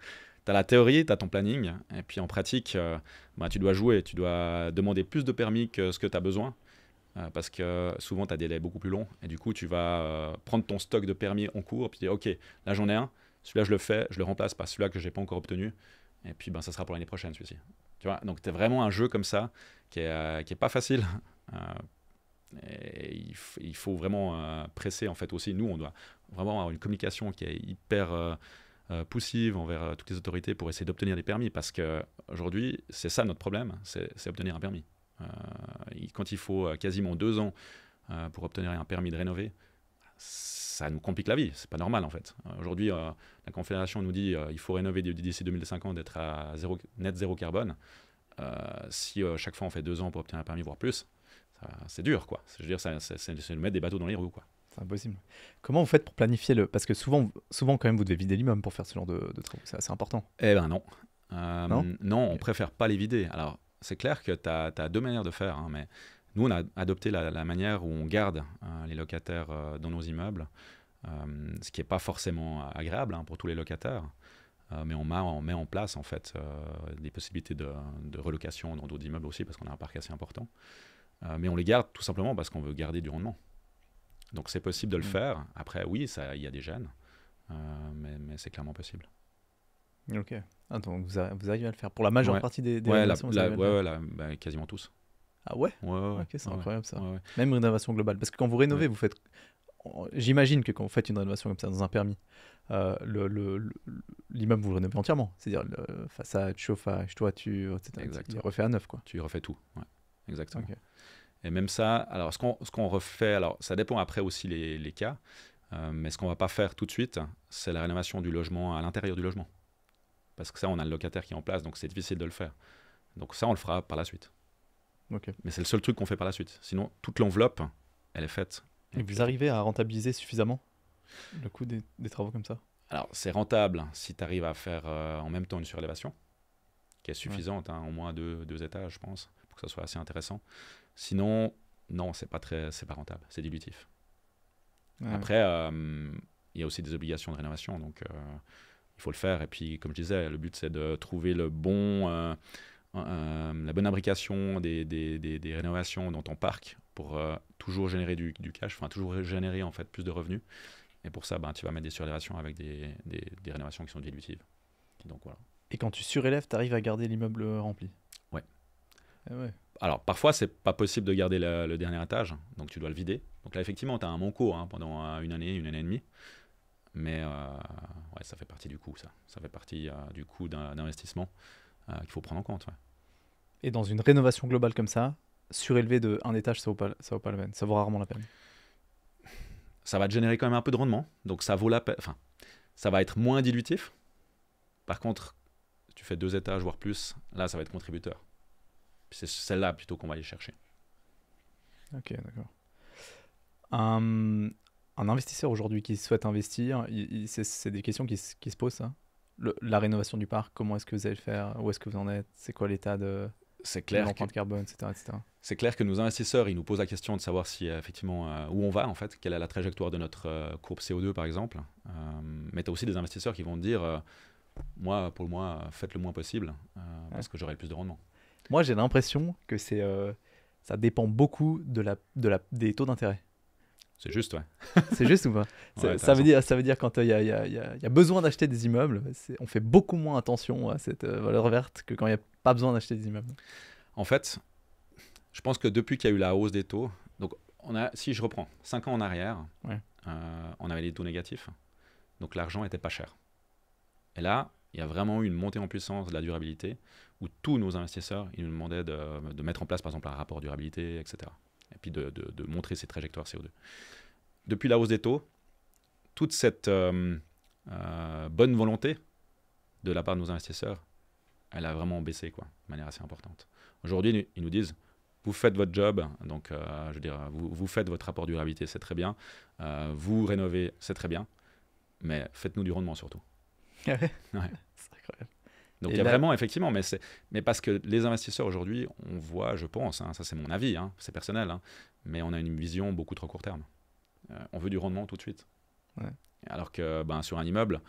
Tu as la théorie, tu as ton planning, et puis en pratique, tu dois jouer, tu dois demander plus de permis que ce que tu as besoin, parce que souvent tu as des délais beaucoup plus longs, et du coup tu vas prendre ton stock de permis en cours, puis dire ok, là j'en ai un, celui-là je le fais, je le remplace par celui-là que je n'ai pas encore obtenu, et puis ça sera pour l'année prochaine celui-ci. Tu vois, donc c'est vraiment un jeu comme ça qui est pas facile. Et il faut vraiment presser en fait aussi. Nous, on doit vraiment avoir une communication qui est hyper poussive envers toutes les autorités pour essayer d'obtenir des permis, parce qu'aujourd'hui, c'est ça notre problème, c'est obtenir un permis. Quand il faut quasiment 2 ans pour obtenir un permis de rénover, ça nous complique la vie, c'est pas normal en fait. Aujourd'hui, la Confédération nous dit il faut rénover d'ici 2050 d'être à net zéro carbone. Si chaque fois on fait 2 ans pour obtenir un permis, voire plus, c'est dur, quoi. Je veux dire, c'est mettre des bateaux dans les roues, quoi. C'est impossible. Comment vous faites pour planifier parce que souvent quand même, vous devez vider l'immeuble pour faire ce genre de travaux. C'est assez important. Eh ben non. Non, on préfère pas les vider. Alors, c'est clair que tu as 2 manières de faire, hein, mais nous, on a adopté la manière où on garde les locataires dans nos immeubles, ce qui n'est pas forcément agréable pour tous les locataires. Mais on met en place, en fait, des possibilités de relocation dans d'autres immeubles aussi, parce qu'on a un parc assez important. Mais on les garde tout simplement parce qu'on veut garder du rendement. Donc c'est possible de le faire. Après, oui, il y a des gênes, mais c'est clairement possible. Ok. Donc vous arrivez à le faire pour la majeure partie des rénovations? Quasiment tous. Ah ouais? Ouais. Ok, c'est incroyable ça. Ouais. Même une rénovation globale. Parce que quand vous rénovez, vous faites... J'imagine que quand vous faites une rénovation comme ça dans un permis, l'immeuble vous le rénovez entièrement. C'est-à-dire façade, chauffage, toiture, etc. Exactement. Tu refais à neuf, quoi. Tu refais tout, ouais. Exactement. Okay. Et même ça, alors ce qu'on refait, alors ça dépend après aussi les cas, mais ce qu'on va pas faire tout de suite, c'est la rénovation du logement à l'intérieur du logement. Parce que ça, on a le locataire qui est en place, donc c'est difficile de le faire. Donc ça, on le fera par la suite. Okay. Mais c'est le seul truc qu'on fait par la suite. Sinon, toute l'enveloppe, elle est faite Et vous arrivez à rentabiliser suffisamment le coût des travaux comme ça? Alors, c'est rentable si tu arrives à faire en même temps une surélévation, qui est suffisante, au moins deux étages, je pense, pour que ça soit assez intéressant. Sinon, non, c'est pas rentable, c'est dilutif. Après, il y a aussi des obligations de rénovation, donc il faut le faire. Et puis, comme je disais, le but, c'est de trouver la bonne imbrication des rénovations dans ton parc pour toujours générer du cash, enfin toujours générer en fait plus de revenus. Et pour ça, tu vas mettre des surélévations avec des rénovations qui sont dilutives. Donc voilà. Et quand tu surélèves, tu arrives à garder l'immeuble rempli? Ouais. Ouais. Alors parfois, c'est pas possible de garder le dernier étage, donc tu dois le vider. Donc là, effectivement, tu as un manco pendant une année et demie. Mais ça fait partie du coût, ça. Ça fait partie du coût d'investissement qu'il faut prendre en compte. Ouais. Et dans une rénovation globale comme ça, surélever de un étage, ça vaut pas la peine. Ça vaut rarement la peine. Ça va te générer quand même un peu de rendement, donc ça vaut la peine. Enfin, ça va être moins dilutif. Par contre, si tu fais 2 étages voire plus, là, ça va être contributeur. Puis c'est celle-là plutôt qu'on va aller chercher. Ok, d'accord. Un investisseur aujourd'hui qui souhaite investir, c'est des questions qui se posent, ça. La rénovation du parc, comment est-ce que vous allez le faire? Où est-ce que vous en êtes? C'est quoi l'état de l'empreinte carbone, etc., etc. C'est clair que nos investisseurs, ils nous posent la question de savoir si effectivement où on va en fait, quelle est la trajectoire de notre courbe CO2 par exemple. Mais tu as aussi des investisseurs qui vont te dire pour moi, faites le moins possible parce que j'aurai le plus de rendement. Moi, j'ai l'impression que ça dépend beaucoup des taux d'intérêt. C'est juste, ouais. C'est juste ou pas? Ça veut dire quand il y a besoin d'acheter des immeubles, on fait beaucoup moins attention à cette valeur verte que quand il n'y a pas besoin d'acheter des immeubles. En fait, je pense que depuis qu'il y a eu la hausse des taux, donc si je reprends 5 ans en arrière, on avait des taux négatifs, donc l'argent n'était pas cher. Et là, il y a vraiment eu une montée en puissance de la durabilité où tous nos investisseurs, ils nous demandaient de mettre en place par exemple un rapport durabilité, etc. Et puis de montrer ces trajectoires CO2. Depuis la hausse des taux, toute cette bonne volonté de la part de nos investisseurs, elle a vraiment baissé de manière assez importante. Aujourd'hui, ils nous disent, vous faites votre job, donc je veux dire, vous faites votre rapport durabilité, c'est très bien, vous rénovez, c'est très bien, mais faites-nous du rendement surtout. Ouais. Ouais. C'est incroyable. Donc il y a vraiment, effectivement, mais parce que les investisseurs aujourd'hui, on voit, je pense, ça c'est mon avis, c'est personnel, mais on a une vision beaucoup trop court terme. On veut du rendement tout de suite. Ouais. Alors que sur un immeuble,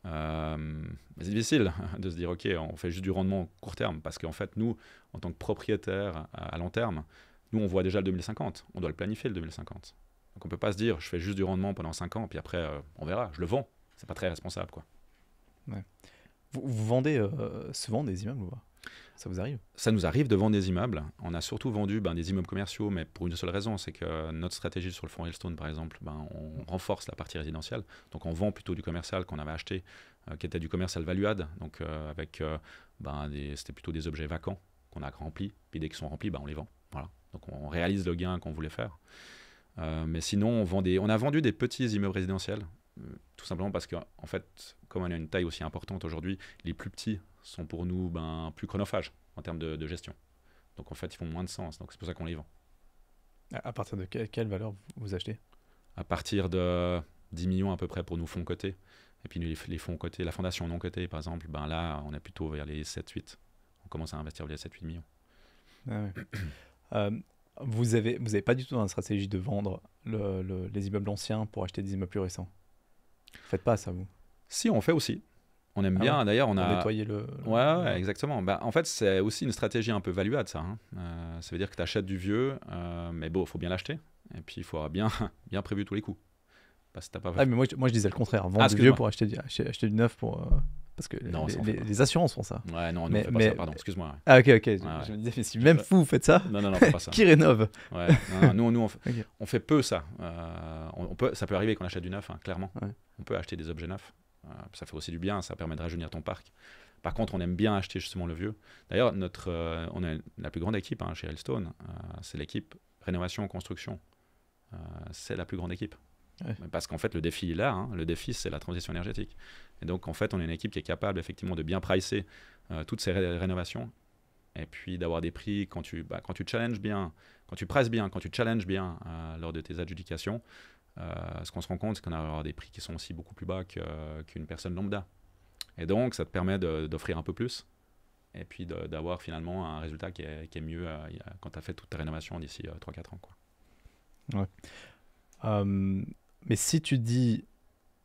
c'est difficile de se dire, ok, on fait juste du rendement court terme, parce qu'en fait, nous, en tant que propriétaires à long terme, nous, on voit déjà le 2050, on doit le planifier le 2050. Donc on ne peut pas se dire, je fais juste du rendement pendant 5 ans, puis après, on verra, je le vends. C'est pas très responsable, quoi. Ouais. Vous vendez souvent des immeubles ou pas? Ça vous arrive? Ça nous arrive de vendre des immeubles. On a surtout vendu des immeubles commerciaux, mais pour une seule raison, c'est que notre stratégie sur le fonds Hailstone, par exemple, on renforce la partie résidentielle. Donc on vend plutôt du commercial qu'on avait acheté, qui était du commercial value-add, donc avec c'était plutôt des objets vacants qu'on a remplis. Puis dès qu'ils sont remplis, on les vend. Voilà. Donc on réalise le gain qu'on voulait faire. Mais sinon, on a vendu des petits immeubles résidentiels, tout simplement parce qu'en fait, comme on a une taille aussi importante aujourd'hui, les plus petits sont pour nous plus chronophages en termes de gestion. Donc en fait, ils font moins de sens. Donc c'est pour ça qu'on les vend. À partir de quelle valeur vous achetez? À partir de 10 millions à peu près pour nos fonds cotés. Et puis les fonds cotés, la fondation non cotée par exemple, là on est plutôt vers les 7-8. On commence à investir vers les 7-8 millions. Ah ouais. Vous avez pas du tout dans la stratégie de vendre les immeubles anciens pour acheter des immeubles plus récents? Vous faites pas ça, vous? Si, on fait aussi. On aime bien. Ouais. D'ailleurs, on pour a nettoyer Ouais, exactement. En fait, c'est aussi une stratégie un peu value-add, ça. Ça veut dire que tu achètes du vieux, mais bon, il faut bien l'acheter. Et puis, il faudra bien prévu tous les coûts. Parce que t'as pas... mais moi, je disais le contraire. Vendre du vieux pour acheter du neuf parce que non, les assurances font ça. Ouais, non, on ne fait pas ça, pardon, excuse-moi. Ouais. Ah, ok. Je me disais, mais si même vous faites ça, non, fais pas ça. Qui rénove? Ouais, nous on fait peu ça. Ça peut arriver qu'on achète du neuf, clairement. Ouais. On peut acheter des objets neufs. Ça fait aussi du bien, ça permet de rajeunir ton parc. Par contre, on aime bien acheter justement le vieux. D'ailleurs, on a la plus grande équipe chez Hailstone, c'est l'équipe rénovation-construction. C'est la plus grande équipe. Ouais. Parce qu'en fait, le défi est là. Le défi, c'est la transition énergétique. Et donc, en fait, on est une équipe qui est capable effectivement de bien pricer toutes ces rénovations et puis d'avoir des prix quand tu challenges bien, quand tu presses bien, quand tu challenges bien lors de tes adjudications. Ce qu'on se rend compte, c'est qu'on a des prix qui sont aussi beaucoup plus bas qu'une personne lambda. Et donc, ça te permet d'offrir un peu plus et puis d'avoir finalement un résultat qui est mieux quand tu as fait toute ta rénovation d'ici 3-4 ans, quoi. Ouais. Mais si tu dis...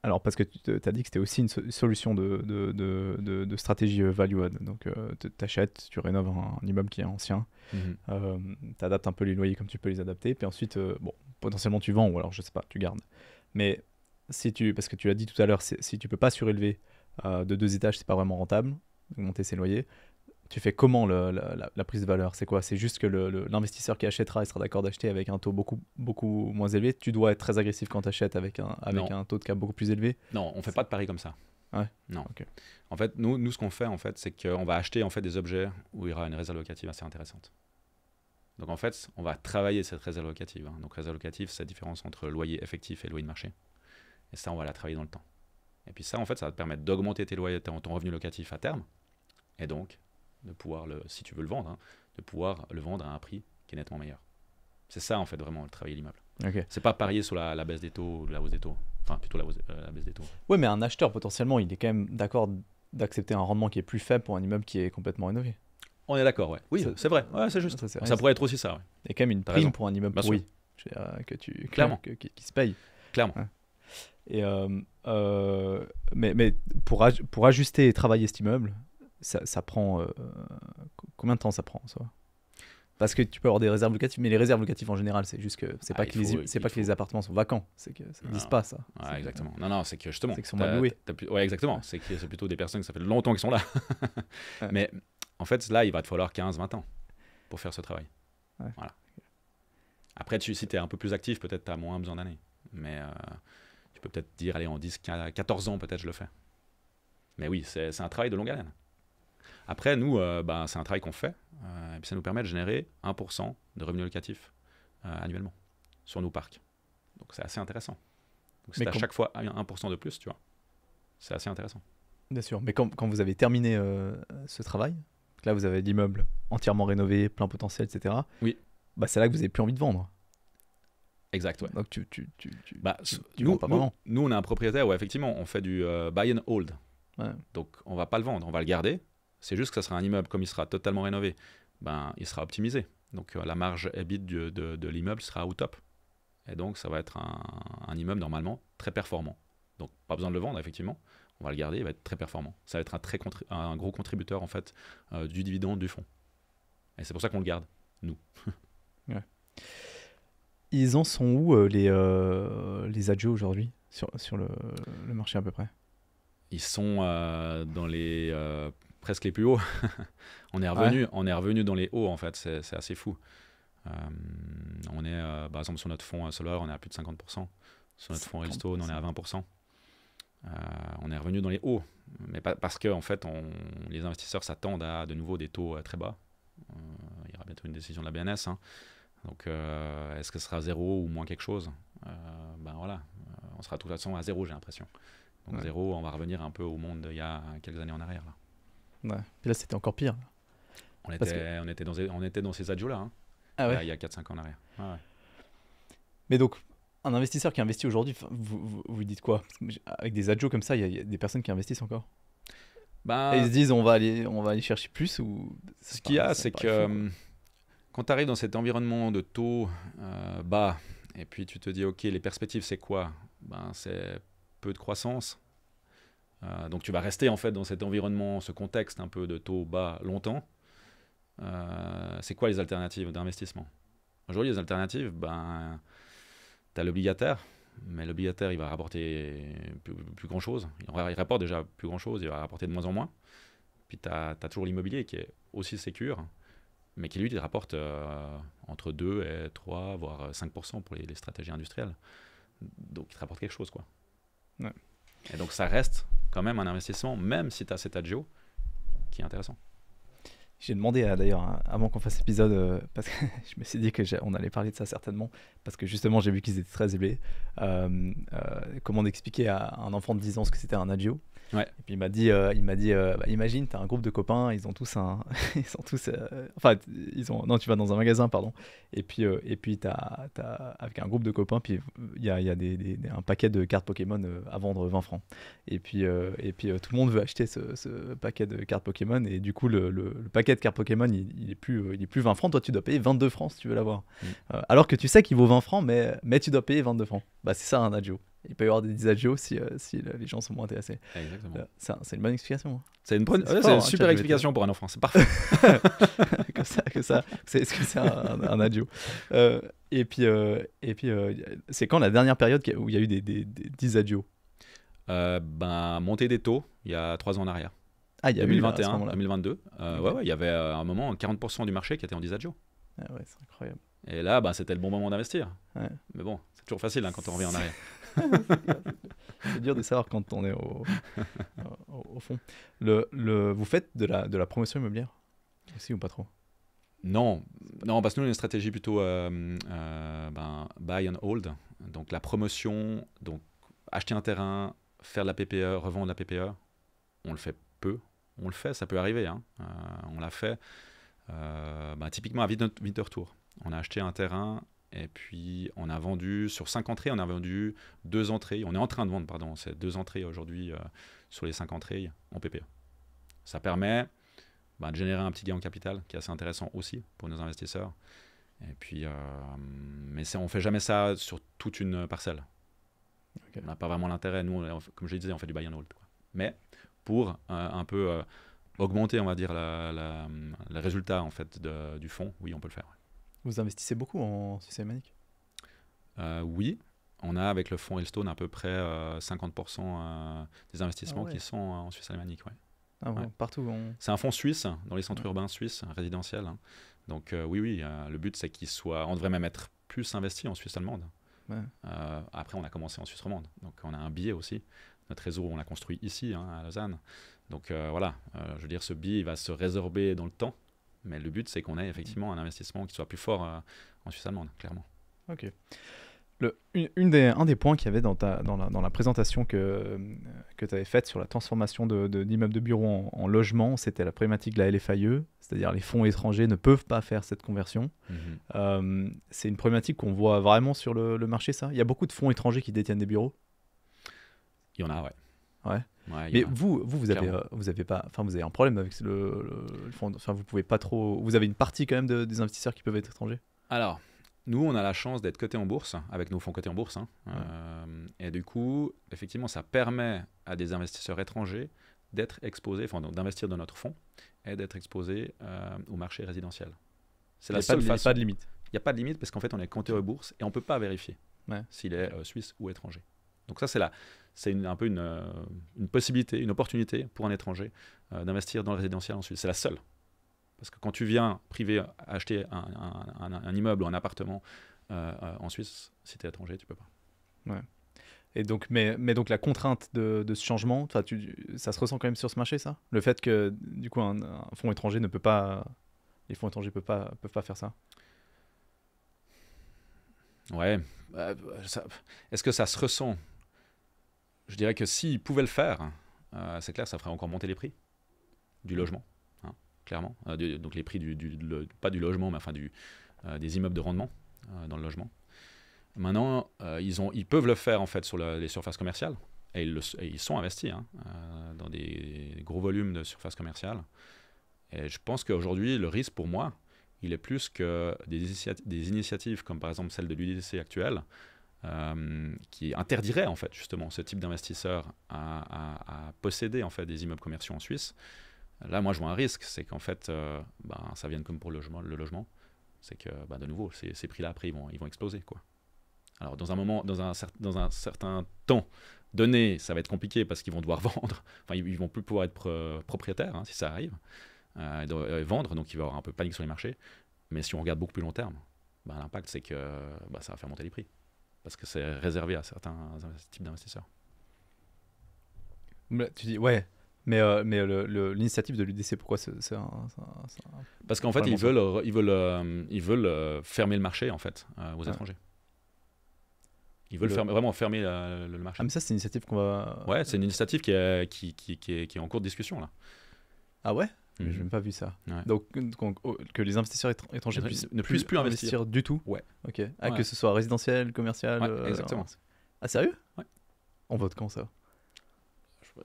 Alors, parce que tu as dit que c'était aussi une solution de stratégie value add. Donc, tu achètes, tu rénoves un immeuble qui est ancien, tu adaptes un peu les loyers comme tu peux les adapter, puis ensuite, potentiellement tu vends, ou alors je sais pas, tu gardes. Mais parce que tu l'as dit tout à l'heure, si tu peux pas surélever de 2 étages, c'est pas vraiment rentable, augmenter ses loyers. Tu fais comment la prise de valeur? C'est quoi? C'est juste que l'investisseur qui achètera, il sera d'accord d'acheter avec un taux beaucoup, beaucoup moins élevé. Tu dois être très agressif quand tu achètes avec un taux de cap beaucoup plus élevé. Non, on ne fait pas de pari comme ça. Ouais. Non. Okay. En fait, nous, ce qu'on fait, en fait, c'est qu'on va acheter en fait, des objets où il y aura une réserve locative assez intéressante. Donc, en fait, on va travailler cette réserve locative. Donc, réserve locative, c'est la différence entre loyer effectif et loyer de marché. Et ça, on va la travailler dans le temps. Et puis ça, en fait, ça va te permettre d'augmenter tes loyers, ton revenu locatif à terme. Et donc, de pouvoir, si tu veux le vendre, de pouvoir le vendre à un prix qui est nettement meilleur. C'est ça, en fait, vraiment, le travail de l'immeuble. Okay. C'est pas parier sur la baisse des taux ou la hausse des taux. Enfin, plutôt la baisse des taux. Ouais, mais un acheteur, potentiellement, il est quand même d'accord d'accepter un rendement qui est plus faible pour un immeuble qui est complètement rénové. On est d'accord, ouais. Oui, c'est vrai. Ouais, c'est juste. Ça pourrait être aussi ça, ouais. Il y a quand même une prime pour un immeuble pourri. Clairement. Qui se paye. Clairement. Ouais. Et mais pour ajuster et travailler cet immeuble, ça prend combien de temps ça prend ça? Parce que tu peux avoir des réserves locatives, mais les réserves locatives en général, c'est juste que c'est pas que les appartements sont vacants, c'est que ça n'existe pas ça. Ouais, exactement. Non, c'est que justement. C'est qu'ils sont mal loués. Ouais, exactement. C'est que c'est plutôt des personnes que ça fait longtemps qu'ils sont là. Ouais. Mais en fait, là, il va te falloir 15-20 ans pour faire ce travail. Ouais. Voilà. Après, si tu es un peu plus actif, peut-être tu as moins besoin d'années. Mais tu peux peut-être dire, allez, en 10-14 ans, peut-être je le fais. Mais oui, c'est un travail de longue haleine. Après, nous, c'est un travail qu'on fait, et puis ça nous permet de générer 1% de revenus locatifs annuellement sur nos parcs. Donc c'est assez intéressant. Donc c'est à chaque fois 1% de plus, tu vois. C'est assez intéressant. Bien sûr, mais quand vous avez terminé ce travail, là vous avez l'immeuble entièrement rénové, plein potentiel, etc. Oui. C'est là que vous n'avez plus envie de vendre. Exact, ouais. Donc tu nous, pas vraiment. Nous, on a un propriétaire, ouais, effectivement, on fait du buy and hold. Ouais. Donc on va pas le vendre, on va le garder. C'est juste que ça sera un immeuble, comme il sera totalement rénové, il sera optimisé. Donc la marge EBIT de l'immeuble sera au top. Et donc ça va être un immeuble normalement très performant. Donc pas besoin de le vendre, effectivement. On va le garder, il va être très performant. Ça va être un gros contributeur en fait du dividende du fonds. Et c'est pour ça qu'on le garde, nous. Ouais. Ils en sont où les adjos aujourd'hui sur le marché à peu près? Ils sont dans les presque les plus hauts. on est revenu dans les hauts en fait, c'est assez fou. On est par exemple sur notre fonds Solar, on est à plus de 50%. Sur notre fonds Railstone, on est à 20%. On est revenu dans les hauts, mais parce que en fait, les investisseurs s'attendent à de nouveau des taux très bas. Il y aura bientôt une décision de la BNS. Donc, est-ce que ce sera zéro ou moins quelque chose? Voilà, on sera de toute façon à zéro, j'ai l'impression. Donc zéro, on va revenir un peu au monde d'il y a quelques années en arrière. Là. Ouais. Et là, c'était encore pire. On était dans ces adjos-là, il y a 4-5 ans en arrière. Ouais. Mais donc, un investisseur qui investit aujourd'hui, vous dites quoi? Avec des adjos comme ça, il y a des personnes qui investissent encore. Et ils se disent, on va aller chercher plus ou... Ce qu'il y a, c'est que quand tu arrives dans cet environnement de taux bas, et puis tu te dis, ok, les perspectives, c'est quoi? C'est peu de croissance. Donc tu vas rester en fait dans cet environnement, ce contexte un peu de taux bas longtemps. C'est quoi les alternatives d'investissement? Aujourd'hui, les alternatives, tu as l'obligataire, mais l'obligataire, il va rapporter plus grand-chose. Il rapporte déjà plus grand-chose, il va rapporter de moins en moins. Puis tu as toujours l'immobilier qui est aussi sécure, mais qui lui, il rapporte entre 2 et 3, voire 5% pour les stratégies industrielles. Donc il te rapporte quelque chose, quoi. Ouais. Et donc ça reste quand même un investissement, même si tu as cet adjo, qui est intéressant. J'ai demandé d'ailleurs, avant qu'on fasse l'épisode, parce que je me suis dit qu'on allait parler de ça certainement, parce que justement j'ai vu qu'ils étaient très élevés, comment expliquer à un enfant de 10 ans ce que c'était un adjo. Ouais. Et puis il m'a dit, bah, imagine, tu as un groupe de copains, ils ont tous un. Ils sont tous. Enfin, non, tu vas dans un magasin, pardon. Et puis avec un groupe de copains, puis il y a un paquet de cartes Pokémon à vendre 20 francs. Et puis tout le monde veut acheter ce paquet de cartes Pokémon. Et du coup, le paquet de cartes Pokémon, il est plus 20 francs. Toi, tu dois payer 22 francs si tu veux l'avoir. Alors que tu sais qu'il vaut 20 francs, mais tu dois payer 22 francs. Bah, c'est ça un Agio. Il peut y avoir des disagios si les gens sont moins intéressés. Exactement. C'est une bonne explication. C'est une, fort, une super explication pour un enfant, c'est parfait. que ça, est-ce que c'est un adio et puis c'est quand la dernière période où il y a eu des 10 adios? Montée des taux, il y a 3 ans en arrière. Ah, il y a 2021, 2022. Okay. Ouais, il y avait à un moment 40% du marché qui était en 10 adios. Ah ouais, c'est incroyable. Et là, c'était le bon moment d'investir. Ouais. Mais bon, c'est toujours facile quand on revient en arrière. C'est dur de savoir quand on est au fond. Vous faites de la promotion immobilière aussi ou pas trop? Non, parce que nous, on a une stratégie plutôt buy and hold. Donc la promotion, donc acheter un terrain, faire de la PPE, revendre la PPE, on le fait peu. On le fait, ça peut arriver. On l'a fait typiquement à Winterthur. On a acheté un terrain et puis on a vendu, sur 5 entrées, on a vendu 2 entrées. On est en train de vendre, pardon, c'est 2 entrées aujourd'hui sur les 5 entrées en PPE. Ça permet de générer un petit gain en capital qui est assez intéressant aussi pour nos investisseurs. Et puis, mais on ne fait jamais ça sur toute une parcelle. Okay. On n'a pas vraiment l'intérêt. Nous, comme je le disais, on fait du buy and hold. Mais pour un peu augmenter, on va dire, le résultat en fait, du fonds, oui, on peut le faire. Vous investissez beaucoup en Suisse alémanique? Oui. On a avec le fonds Hailstone à peu près 50% des investissements qui sont en Suisse alémanique. Ouais. Ah ouais, partout. C'est un fonds suisse, dans les centres urbains suisses, résidentiels. Donc oui, le but c'est qu'il soit... On devrait même être plus investi en Suisse allemande. Ouais. Après, on a commencé en Suisse romande. Donc on a un billet aussi. Notre réseau, on l'a construit ici, à Lausanne. Donc voilà, je veux dire, ce billet il va se résorber dans le temps. Mais le but, c'est qu'on ait effectivement un investissement qui soit plus fort en Suisse allemande, clairement. Ok. Un des points qu'il y avait dans la présentation que tu avais faite sur la transformation d'immeubles de bureaux en logement, c'était la problématique de la LFIE, c'est-à-dire les fonds étrangers ne peuvent pas faire cette conversion. C'est une problématique qu'on voit vraiment sur le marché, ça? Il y a beaucoup de fonds étrangers qui détiennent des bureaux? Il y en a, ouais. Ouais, mais vous avez pas, enfin vous avez un problème avec le fonds, enfin vous pouvez pas trop, vous avez une partie quand même des investisseurs qui peuvent être étrangers? Alors, nous on a la chance d'être cotés en bourse, avec nos fonds cotés en bourse, et du coup, effectivement, ça permet à des investisseurs étrangers d'être exposés, enfin d'investir dans notre fonds et d'être exposés au marché résidentiel. C'est la seule façon. Il n'y a pas de limite. Il n'y a pas de limite parce qu'en fait on est coté en bourse et on ne peut pas vérifier s'il est suisse ou étranger. Donc ça c'est un peu une possibilité, une opportunité pour un étranger d'investir dans le résidentiel en Suisse. C'est la seule. Parce que quand tu viens privé acheter un immeuble ou un appartement en Suisse, si tu es étranger, tu peux pas. Ouais. Et donc, mais donc la contrainte de ce changement, ça se ressent quand même sur ce marché, ça? Le fait que du coup un fonds étranger ne peut pas, les fonds étrangers peuvent pas faire ça? Ouais. Est-ce que ça se ressent? Je dirais que s'ils pouvaient le faire, c'est clair, ça ferait encore monter les prix du logement, clairement. Donc les prix pas du logement, mais enfin des immeubles de rendement dans le logement. Maintenant, ils peuvent le faire en fait sur les surfaces commerciales, et ils sont investis dans des gros volumes de surfaces commerciales. Et je pense qu'aujourd'hui, le risque pour moi, il est plus que des initiatives comme par exemple celle de l'UDC actuelle, qui interdirait en fait justement ce type d'investisseurs à posséder en fait des immeubles commerciaux en Suisse. Là, moi, je vois un risque, c'est qu'en fait, ça vienne comme pour le logement, c'est que de nouveau, ces prix-là après ils vont exploser, quoi. Alors dans un certain temps donné, ça va être compliqué parce qu'ils vont devoir vendre. Enfin, ils vont plus pouvoir être propriétaires si ça arrive, vendre, donc il va y avoir un peu de panique sur les marchés. Mais si on regarde beaucoup plus long terme, l'impact c'est que ça va faire monter les prix. Parce que c'est réservé à certains types d'investisseurs. Tu dis, ouais, mais l'initiative de l'UDC, pourquoi c'est Parce qu'en fait, ils veulent fermer le marché en fait, aux étrangers. Ils veulent vraiment fermer le marché. Ah, mais ça, c'est une initiative qu'on va. Ouais, c'est une initiative qui est en cours de discussion là. Ah ouais? Mhm. Je n'ai même pas vu ça. Ouais. Donc, que les investisseurs étrangers Ne puissent plus investir du tout? Ouais. Ok. Ah, Ouais. que ce soit résidentiel, commercial. Ouais, exactement. Ah, sérieux? Ouais. On vote quand ça?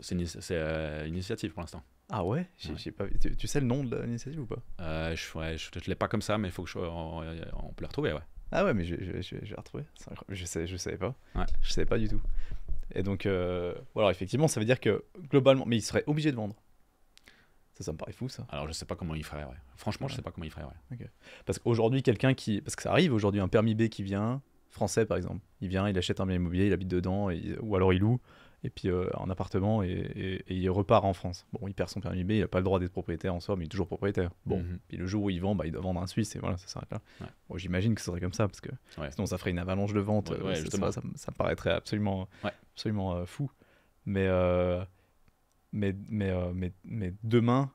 C'est une initiative pour l'instant. Ah ouais? Ouais. J'ai pas... tu sais le nom de l'initiative ou pas? Je l'ai pas comme ça, mais il faut que on peut la retrouver, ouais. Ah ouais, mais je vais la retrouver. C'est incroyable. Je savais pas. Ouais. Je savais pas du tout. Et donc, voilà, effectivement, ça veut dire que globalement, mais ils seraient obligés de vendre. Ça me paraît fou, ça. Alors, je sais pas comment ils feraient, ouais. Franchement, Ouais. je sais pas comment ils feraient, ouais. Okay. Parce qu'aujourd'hui, parce que ça arrive aujourd'hui, un permis B qui vient, français par exemple, il vient, il achète un bien immobilier, il habite dedans, ou alors il loue, et puis un appartement, et il repart en France. Bon, il perd son permis B, il n'a pas le droit d'être propriétaire en soi, mais il est toujours propriétaire. Bon, puis le jour où il vend, il doit vendre un Suisse, et voilà, ça s'arrête là. Ouais. Bon, j'imagine que ce serait comme ça, parce que sinon ça ferait une avalanche de ventes. Ça me paraîtrait absolument fou. Mais demain,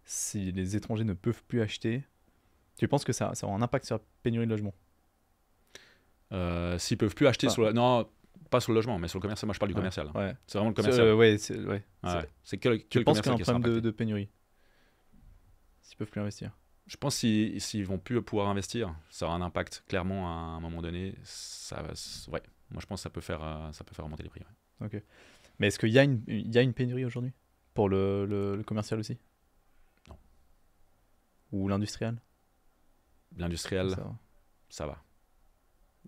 si les étrangers ne peuvent plus acheter, tu penses que ça aura un impact sur la pénurie de logement? S'ils peuvent plus acheter non, pas sur le logement, mais sur le commercial. Moi, je parle du commercial. Ouais. C'est vraiment le commercial. C'est que tu le penses qu'il y a commercial un qui sera problème impacté. de pénurie s'ils peuvent plus investir? Je pense que s'ils vont plus pouvoir investir, ça aura un impact clairement à un moment donné. Ouais. Moi, je pense que ça peut faire remonter les prix. Ouais. Ok. Mais est-ce qu'il y a une pénurie aujourd'hui pour le commercial aussi? Non. Ou l'industriel? L'industriel, ça va.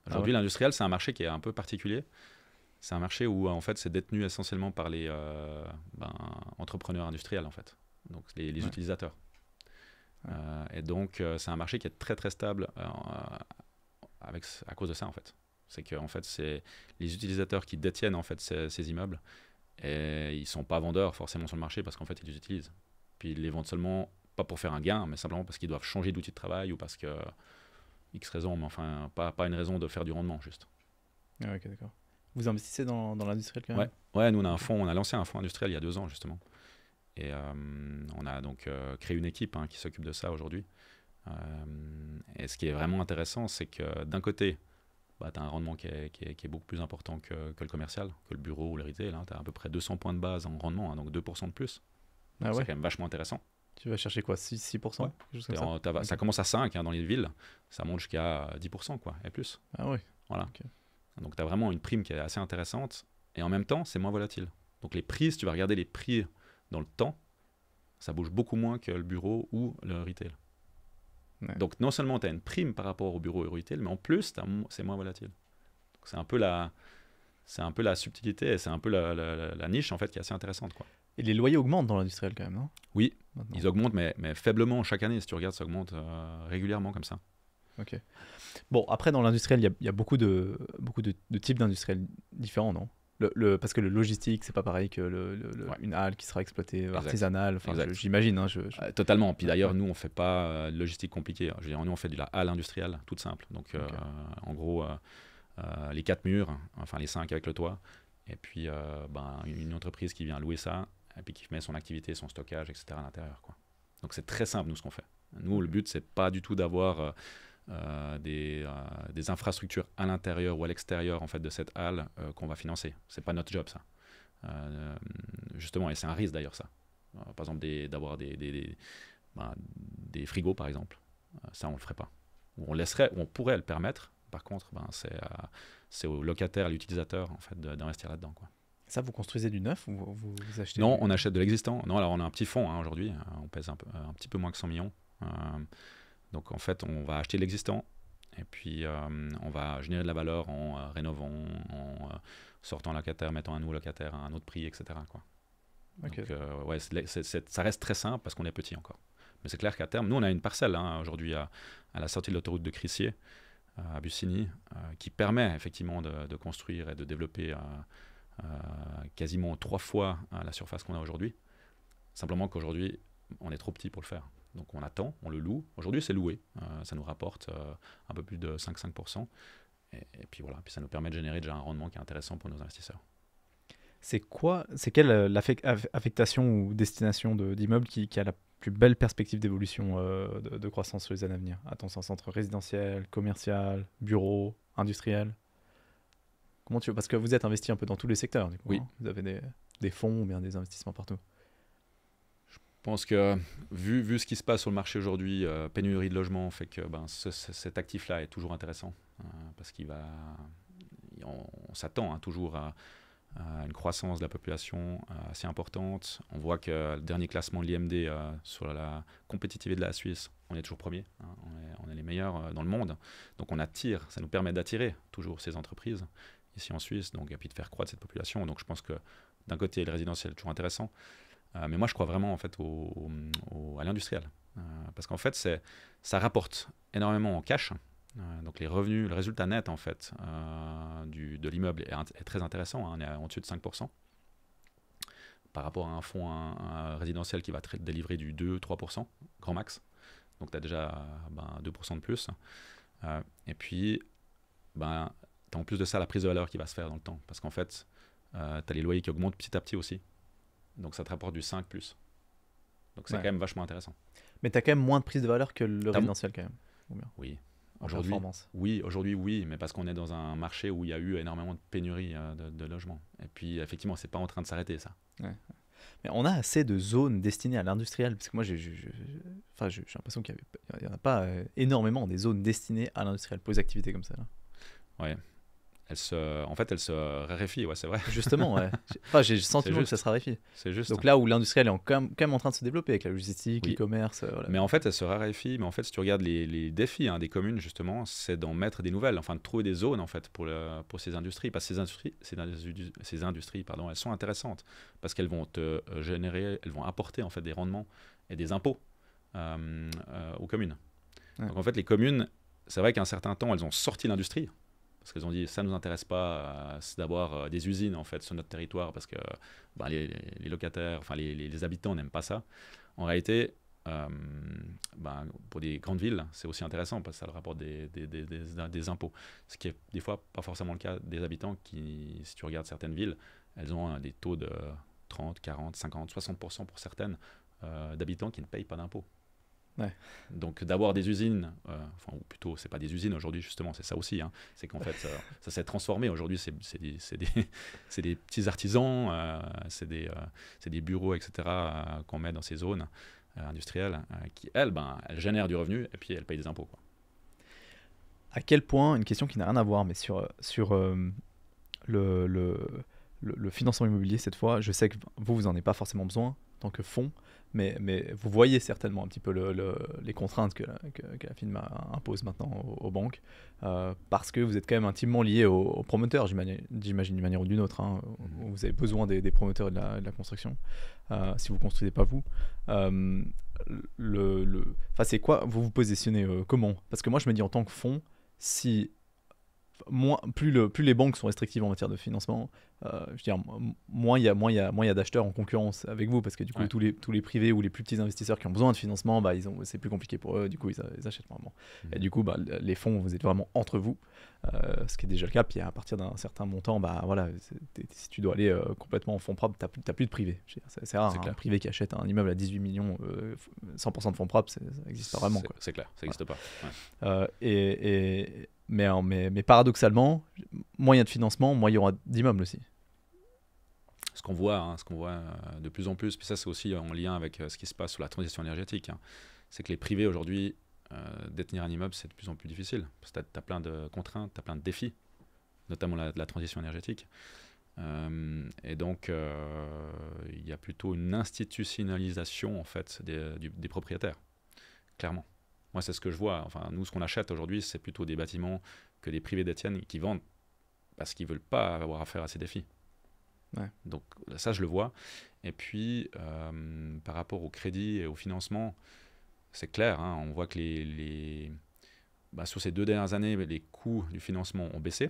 Aujourd'hui, l'industriel, c'est un marché qui est un peu particulier. C'est un marché où, en fait, c'est détenu essentiellement par les entrepreneurs industriels, en fait. Donc, les utilisateurs. Ouais. Et donc, c'est un marché qui est très, très stable à cause de ça, en fait. C'est que, en fait, c'est les utilisateurs qui détiennent, en fait, ces immeubles. Et ils ne sont pas vendeurs, forcément, sur le marché parce qu'en fait, ils les utilisent. Puis, ils les vendent seulement, pas pour faire un gain, mais simplement parce qu'ils doivent changer d'outil de travail ou parce que... X raisons, mais enfin, pas une raison de faire du rendement, juste. Ah, ok, d'accord. Vous investissez dans l'industriel quand même? Ouais, nous, on a lancé un fonds industriel il y a 2 ans, justement. Et on a donc créé une équipe qui s'occupe de ça aujourd'hui. Et ce qui est vraiment intéressant, c'est que d'un côté, tu as un rendement qui est beaucoup plus important que le commercial, que le bureau ou le retail. Tu as à peu près 200 points de base en rendement, donc 2% de plus. C'est quand même vachement intéressant. Tu vas chercher quoi, 6% Ouais. Ça commence à 5 dans les villes, ça monte jusqu'à 10% quoi, et plus. Ah oui. Voilà. Okay. Donc tu as vraiment une prime qui est assez intéressante et en même temps c'est moins volatile. Donc les prix, si tu vas regarder les prix dans le temps, ça bouge beaucoup moins que le bureau ou le retail. Ouais. Donc non seulement tu as une prime par rapport au bureau et au retail, mais en plus c'est moins volatile. Donc c'est un peu la subtilité et c'est un peu la niche en fait qui est assez intéressante quoi. Et les loyers augmentent dans l'industriel quand même, non? Oui, maintenant. Ils augmentent, mais faiblement chaque année. Si tu regardes, ça augmente régulièrement comme ça. Ok. Bon, après, dans l'industriel, il y a beaucoup de types d'industriels différents, non? Parce que le logistique, c'est pas pareil que une halle qui sera exploitée artisanale. Enfin, j'imagine. Totalement. Puis d'ailleurs, nous, on fait pas de logistique compliquée. Je veux dire, nous, on fait de la halle industrielle, toute simple. Donc, en gros, les 4 murs, enfin les 5 avec le toit, et puis une entreprise qui vient louer ça, et puis qui met son activité, son stockage, etc. à l'intérieur, quoi. Donc c'est très simple, nous, ce qu'on fait. Nous, le but, c'est pas du tout d'avoir des infrastructures à l'intérieur ou à l'extérieur en fait, de cette halle qu'on va financer. C'est pas notre job, ça. Justement, et c'est un risque, d'ailleurs, ça. Par exemple, d'avoir des frigos, par exemple. Ça, on le ferait pas. Ou on pourrait le permettre. Par contre, c'est au locataire, à l'utilisateur, en fait, d'investir là-dedans, quoi. Ça, vous construisez du neuf ou vous achetez? Non, on achète de l'existant. Non, alors on a un petit fonds aujourd'hui. On pèse un petit peu moins que 100 millions. Donc en fait, on va acheter de l'existant et puis on va générer de la valeur en rénovant, en sortant locataire, mettant un nouveau locataire à un autre prix, etc. quoi. Okay. Donc ça reste très simple parce qu'on est petit encore. Mais c'est clair qu'à terme, nous on a une parcelle aujourd'hui à la sortie de l'autoroute de Crissier, à Bussigny, qui permet effectivement de construire et de développer quasiment 3 fois la surface qu'on a aujourd'hui. Simplement qu'aujourd'hui, on est trop petit pour le faire. Donc on attend, on le loue. Aujourd'hui, c'est loué. Ça nous rapporte un peu plus de 5%. Et puis voilà, puis ça nous permet de générer déjà un rendement qui est intéressant pour nos investisseurs. C'est quelle affectation ou destination d'immeuble qui a la plus belle perspective d'évolution de croissance sur les années à venir, à ton sens, entre résidentiel, commercial, bureau, industriel? Parce que vous êtes investi un peu dans tous les secteurs, du coup. Oui. Hein. Vous avez des fonds ou bien des investissements partout. Je pense que vu ce qui se passe sur le marché aujourd'hui, pénurie de logement fait que cet actif-là est toujours intéressant parce on s'attend toujours à une croissance de la population assez importante. On voit que le dernier classement de l'IMD sur la compétitivité de la Suisse, on est toujours premier, hein, on est les meilleurs dans le monde. Donc ça nous permet d'attirer toujours ces entreprises ici en Suisse, donc et puis de faire croître cette population. Donc je pense que d'un côté, le résidentiel est toujours intéressant, mais moi je crois vraiment en fait à l'industriel, parce qu'en fait ça rapporte énormément en cash. Donc les revenus, le résultat net en fait de l'immeuble est très intéressant, hein, on est en dessus de 5% par rapport à un fonds un résidentiel qui va délivrer du 2-3% grand max, donc tu as déjà 2% de plus, et puis tu as en plus de ça la prise de valeur qui va se faire dans le temps, parce qu'en fait tu as les loyers qui augmentent petit à petit aussi, donc ça te rapporte du 5+, donc c'est quand même vachement intéressant. Mais tu as quand même moins de prise de valeur que le résidentiel quand même. Oui. Aujourd'hui, oui, mais parce qu'on est dans un marché où il y a eu énormément de pénurie de logements. Et puis, effectivement, c'est pas en train de s'arrêter, ça. Ouais. Mais on a assez de zones destinées à l'industriel, parce que moi, j'ai l'impression qu'il n'y en a pas énormément des zones destinées à l'industriel pour les activités comme ça. Là. Ouais. En fait, elle se raréfie, ouais, c'est vrai. Justement, ouais. J'ai le sentiment que ça se raréfie. C'est juste. Donc là où l'industriel est quand même en train de se développer avec la logistique, l'e-commerce. Voilà. Mais en fait, elle se raréfie. Mais en fait, si tu regardes les défis des communes, justement, c'est d'en mettre des nouvelles, enfin de trouver des zones en fait pour ces industries. Parce que ces industries, elles sont intéressantes parce qu'elles vont elles vont apporter en fait des rendements et des impôts aux communes. Ouais. Donc en fait, les communes, c'est vrai qu'à un certain temps, elles ont sorti l'industrie. Parce qu'elles ont dit ça ne nous intéresse pas d'avoir des usines en fait sur notre territoire parce que les locataires, enfin les habitants n'aiment pas ça. En réalité, pour des grandes villes, c'est aussi intéressant parce que ça leur rapporte des impôts. Ce qui est des fois pas forcément le cas des habitants qui, si tu regardes certaines villes, elles ont des taux de 30, 40, 50, 60% pour certaines d'habitants qui ne payent pas d'impôts. Ouais. Donc d'avoir des usines, ou plutôt c'est pas des usines aujourd'hui justement, c'est ça aussi, hein, c'est qu'en fait ça s'est transformé aujourd'hui, c'est des petits artisans, c'est des bureaux etc. Qu'on met dans ces zones industrielles qui elles génèrent du revenu et puis elles payent des impôts, quoi. À quel point, une question qui n'a rien à voir mais sur le financement immobilier cette fois, je sais que vous en avez pas forcément besoin en tant que fonds, mais vous voyez certainement un petit peu les contraintes que la FINMA impose maintenant aux banques, parce que vous êtes quand même intimement lié aux promoteurs, j'imagine d'une manière ou d'une autre, hein, où vous avez besoin des promoteurs et de la construction, si vous ne construisez pas vous. C'est quoi, vous vous positionnez comment? Parce que moi je me dis en tant que fonds, plus les banques sont restrictives en matière de financement, je veux dire, moins il y a d'acheteurs en concurrence avec vous, parce que du coup tous les privés ou les plus petits investisseurs qui ont besoin de financement, c'est plus compliqué pour eux, du coup ils achètent vraiment. Et du coup les fonds, vous êtes vraiment entre vous, ce qui est déjà le cas. Puis à partir d'un certain montant, si tu dois aller complètement en fonds propres, t'as plus de privé. C'est rare, un privé qui achète un immeuble à 18 millions 100% de fonds propres, ça n'existe pas vraiment, quoi. C'est clair, ça n'existe pas. Mais paradoxalement, moins il y a de financement, moins il y aura d'immeubles aussi. Ce qu'on voit de plus en plus, puis ça c'est aussi en lien avec ce qui se passe sur la transition énergétique, hein, c'est que les privés aujourd'hui, détenir un immeuble c'est de plus en plus difficile, parce que tu as plein de contraintes, tu as plein de défis, notamment la transition énergétique. Et donc il y a plutôt une institutionnalisation en fait des propriétaires, clairement. Moi, c'est ce que je vois. Enfin, nous, ce qu'on achète aujourd'hui, c'est plutôt des bâtiments que des privés détiennent et qui vendent parce qu'ils ne veulent pas avoir affaire à ces défis. Ouais. Donc, ça, je le vois. Et puis, par rapport au crédit et au financement, c'est clair, hein, on voit que sur ces 2 dernières années, les coûts du financement ont baissé.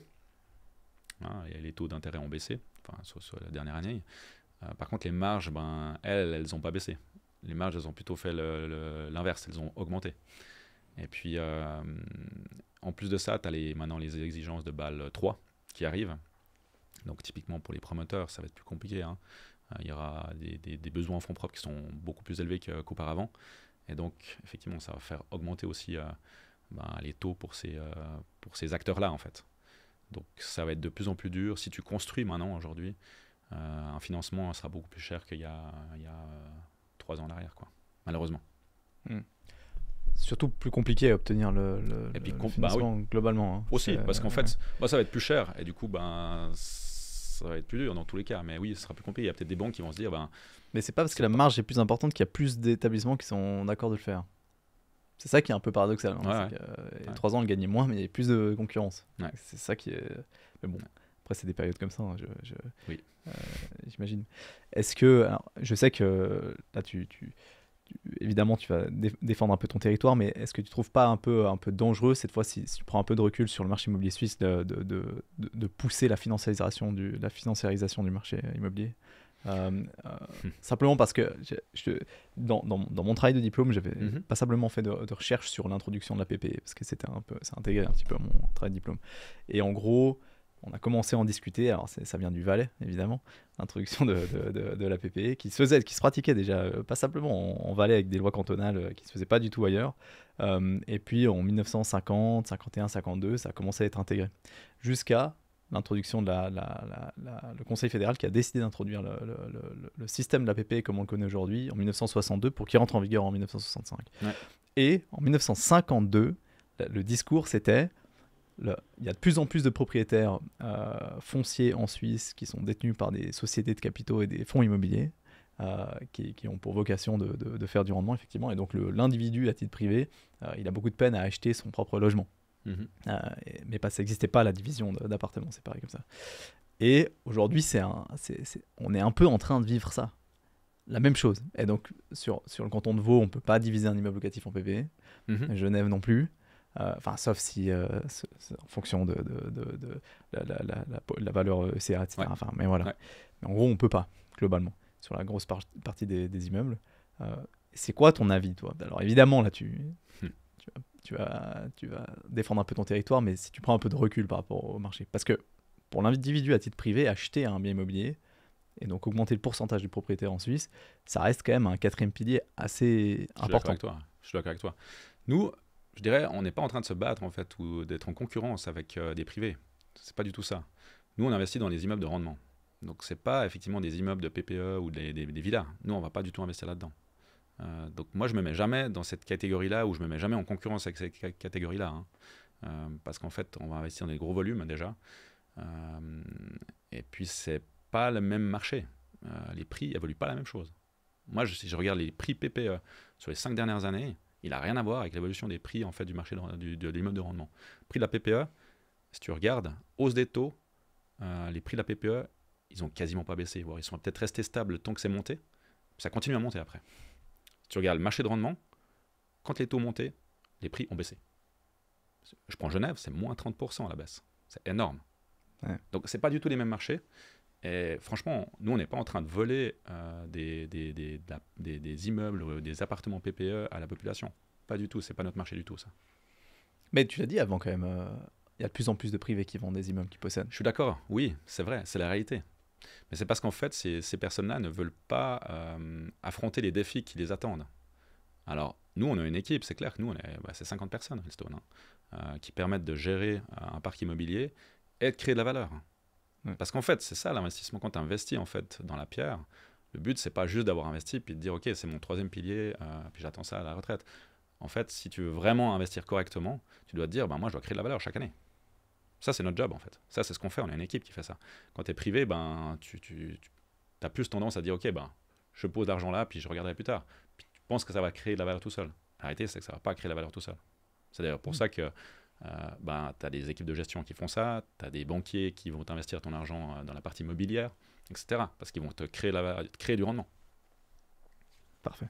Hein, et les taux d'intérêt ont baissé, sur la dernière année. Par contre, les marges, elles n'ont pas baissé. Les marges, elles ont plutôt fait l'inverse, elles ont augmenté. Et puis, en plus de ça, tu as maintenant les exigences de Bâle 3 qui arrivent. Donc, typiquement, pour les promoteurs, ça va être plus compliqué, hein. Il y aura des besoins en fonds propres qui sont beaucoup plus élevés qu'auparavant. Et donc, effectivement, ça va faire augmenter aussi les taux pour ces acteurs-là, en fait. Donc ça va être de plus en plus dur. Si tu construis maintenant, aujourd'hui, un financement sera beaucoup plus cher qu'il y a 3 ans en arrière, quoi, malheureusement. Surtout plus compliqué à obtenir le financement globalement. Hein. Aussi, parce qu'en fait, ça va être plus cher et du coup, ça va être plus dur dans tous les cas. Mais oui, ce sera plus compliqué. Il y a peut-être des banques qui vont se dire... mais c'est pas parce que la marge est plus importante qu'il y a plus d'établissements qui sont d'accord de le faire. C'est ça qui est un peu paradoxal. Hein. Il y a 3 ans, on gagnait moins, mais il y a plus de concurrence. Ouais. C'est ça qui est... Mais bon, après, c'est des périodes comme ça, hein, oui. J'imagine. Est-ce que... Alors, je sais que là, évidemment, tu vas défendre un peu ton territoire, mais est-ce que tu ne trouves pas un peu dangereux, cette fois, si tu prends un peu de recul sur le marché immobilier suisse, de pousser la financiarisation du marché immobilier simplement parce que dans mon travail de diplôme, j'avais passablement fait de recherche sur l'introduction de la PPE, parce que c'est intégré un petit peu à mon travail de diplôme. Et en gros, on a commencé à en discuter, alors ça vient du Valais évidemment, l'introduction de la PPE qui se pratiquait déjà passablement en Valais avec des lois cantonales qui ne se faisaient pas du tout ailleurs. Et puis en 1950, 51, 52, ça a commencé à être intégré. Jusqu'à l'introduction de le Conseil fédéral qui a décidé d'introduire le système de la PPE comme on le connaît aujourd'hui en 1962 pour qu'il rentre en vigueur en 1965. Ouais. Et en 1952, le discours c'était... Il y a de plus en plus de propriétaires fonciers en Suisse qui sont détenus par des sociétés de capitaux et des fonds immobiliers qui ont pour vocation de faire du rendement, effectivement. Et donc, l'individu, à titre privé, il a beaucoup de peine à acheter son propre logement. Mais ça n'existait pas, la division d'appartements séparés comme ça. Et aujourd'hui, on est un peu en train de vivre ça. La même chose. Et donc, sur le canton de Vaud, on ne peut pas diviser un immeuble locatif en PPE. Genève non plus. Sauf si en fonction de la valeur ECA, etc. Ouais. Mais voilà. Ouais. Mais en gros, on peut pas, globalement, sur la grosse partie des immeubles. C'est quoi ton avis, toi? Alors évidemment, là, tu vas défendre un peu ton territoire, mais si tu prends un peu de recul par rapport au marché. Parce que pour l'individu à titre privé, acheter un bien immobilier, et donc augmenter le pourcentage du propriétaire en Suisse, ça reste quand même un 4e pilier assez important. Je suis d'accord avec toi. Nous, je dirais, on n'est pas en train de se battre en fait ou d'être en concurrence avec des privés. C'est pas du tout ça. Nous, on investit dans les immeubles de rendement. Donc, c'est pas effectivement des immeubles de PPE ou des villas. Nous, on va pas du tout investir là-dedans. Donc, moi, je me mets jamais dans cette catégorie-là ou je me mets jamais en concurrence avec cette catégorie-là. Parce qu'en fait, on va investir dans des gros volumes déjà. Et puis, c'est pas le même marché. Les prix évoluent pas la même chose. Moi, si je regarde les prix PPE sur les 5 dernières années, il n'a rien à voir avec l'évolution des prix en fait, du marché de l'immeuble de rendement. Prix de la PPE, si tu regardes, hausse des taux, les prix de la PPE, ils n'ont quasiment pas baissé. Voire ils sont peut-être restés stables tant que c'est monté. Ça continue à monter après. Si tu regardes le marché de rendement, quand les taux montaient, les prix ont baissé. Je prends Genève, c'est moins 30% à la baisse. C'est énorme. Ouais. Donc, ce n'est pas du tout les mêmes marchés. Et franchement, nous, on n'est pas en train de voler des immeubles ou des appartements PPE à la population. Pas du tout, c'est pas notre marché du tout, ça. Mais tu l'as dit avant quand même, il y a de plus en plus de privés qui vendent des immeubles qu'ils possèdent. Je suis d'accord, oui, c'est vrai, c'est la réalité. Mais c'est parce qu'en fait, ces personnes-là ne veulent pas affronter les défis qui les attendent. Alors, nous, on a une équipe, c'est clair que nous, c'est 50 personnes, Hillstone, qui permettent de gérer un parc immobilier et de créer de la valeur. Parce qu'en fait, c'est ça l'investissement. Quand tu investis en fait, dans la pierre, le but, c'est pas juste d'avoir investi puis de dire « Ok, c'est mon 3e pilier, puis j'attends ça à la retraite ». En fait, si tu veux vraiment investir correctement, tu dois te dire « Moi, je dois créer de la valeur chaque année ». Ça, c'est notre job en fait. Ça, c'est ce qu'on fait. On a une équipe qui fait ça. Quand tu es privé, tu as plus tendance à dire « Ok, je pose l'argent là, puis je regarderai plus tard ». Puis tu penses que ça va créer de la valeur tout seul. La réalité, c'est que ça va pas créer de la valeur tout seul. C'est d'ailleurs pour ça que tu as des équipes de gestion qui font ça, tu as des banquiers qui vont t'investir ton argent dans la partie immobilière, etc. Parce qu'ils vont te créer du rendement. Parfait.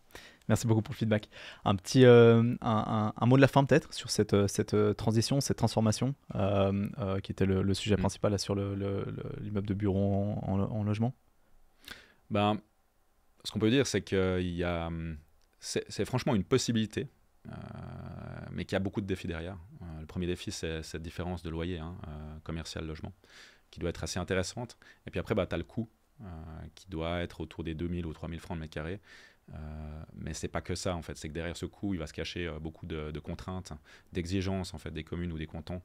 Merci beaucoup pour le feedback. Un petit un mot de la fin peut-être sur cette transition, cette transformation qui était le sujet principal là, sur l'immeuble de bureau en logement. Ce qu'on peut dire, c'est que c'est franchement une possibilité. Mais qu'il y a beaucoup de défis derrière. Le premier défi, c'est cette différence de loyer commercial-logement, qui doit être assez intéressante. Et puis après, tu as le coût, qui doit être autour des 2000 ou 3000 francs de mètre carré. Mais c'est pas que ça, en fait. C'est que derrière ce coût, il va se cacher beaucoup de contraintes, d'exigences en fait, des communes ou des cantons.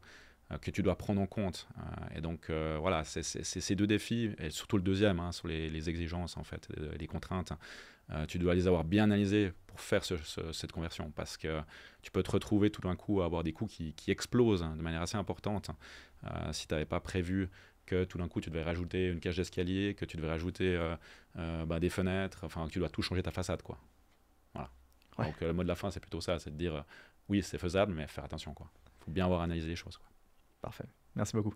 que tu dois prendre en compte. Et donc, voilà, c'est ces deux défis, et surtout le deuxième, sur les exigences, en fait, les contraintes. Tu dois les avoir bien analysées pour faire cette conversion, parce que tu peux te retrouver tout d'un coup à avoir des coûts qui explosent de manière assez importante si tu n'avais pas prévu que tout d'un coup tu devais rajouter une cage d'escalier, que tu devais rajouter des fenêtres, enfin que tu dois tout changer ta façade, quoi. Voilà. Ouais. Donc le mot de la fin, c'est plutôt ça, c'est de dire oui, c'est faisable, mais faire attention, quoi. Faut bien avoir analysé les choses, quoi. Parfait. Merci beaucoup.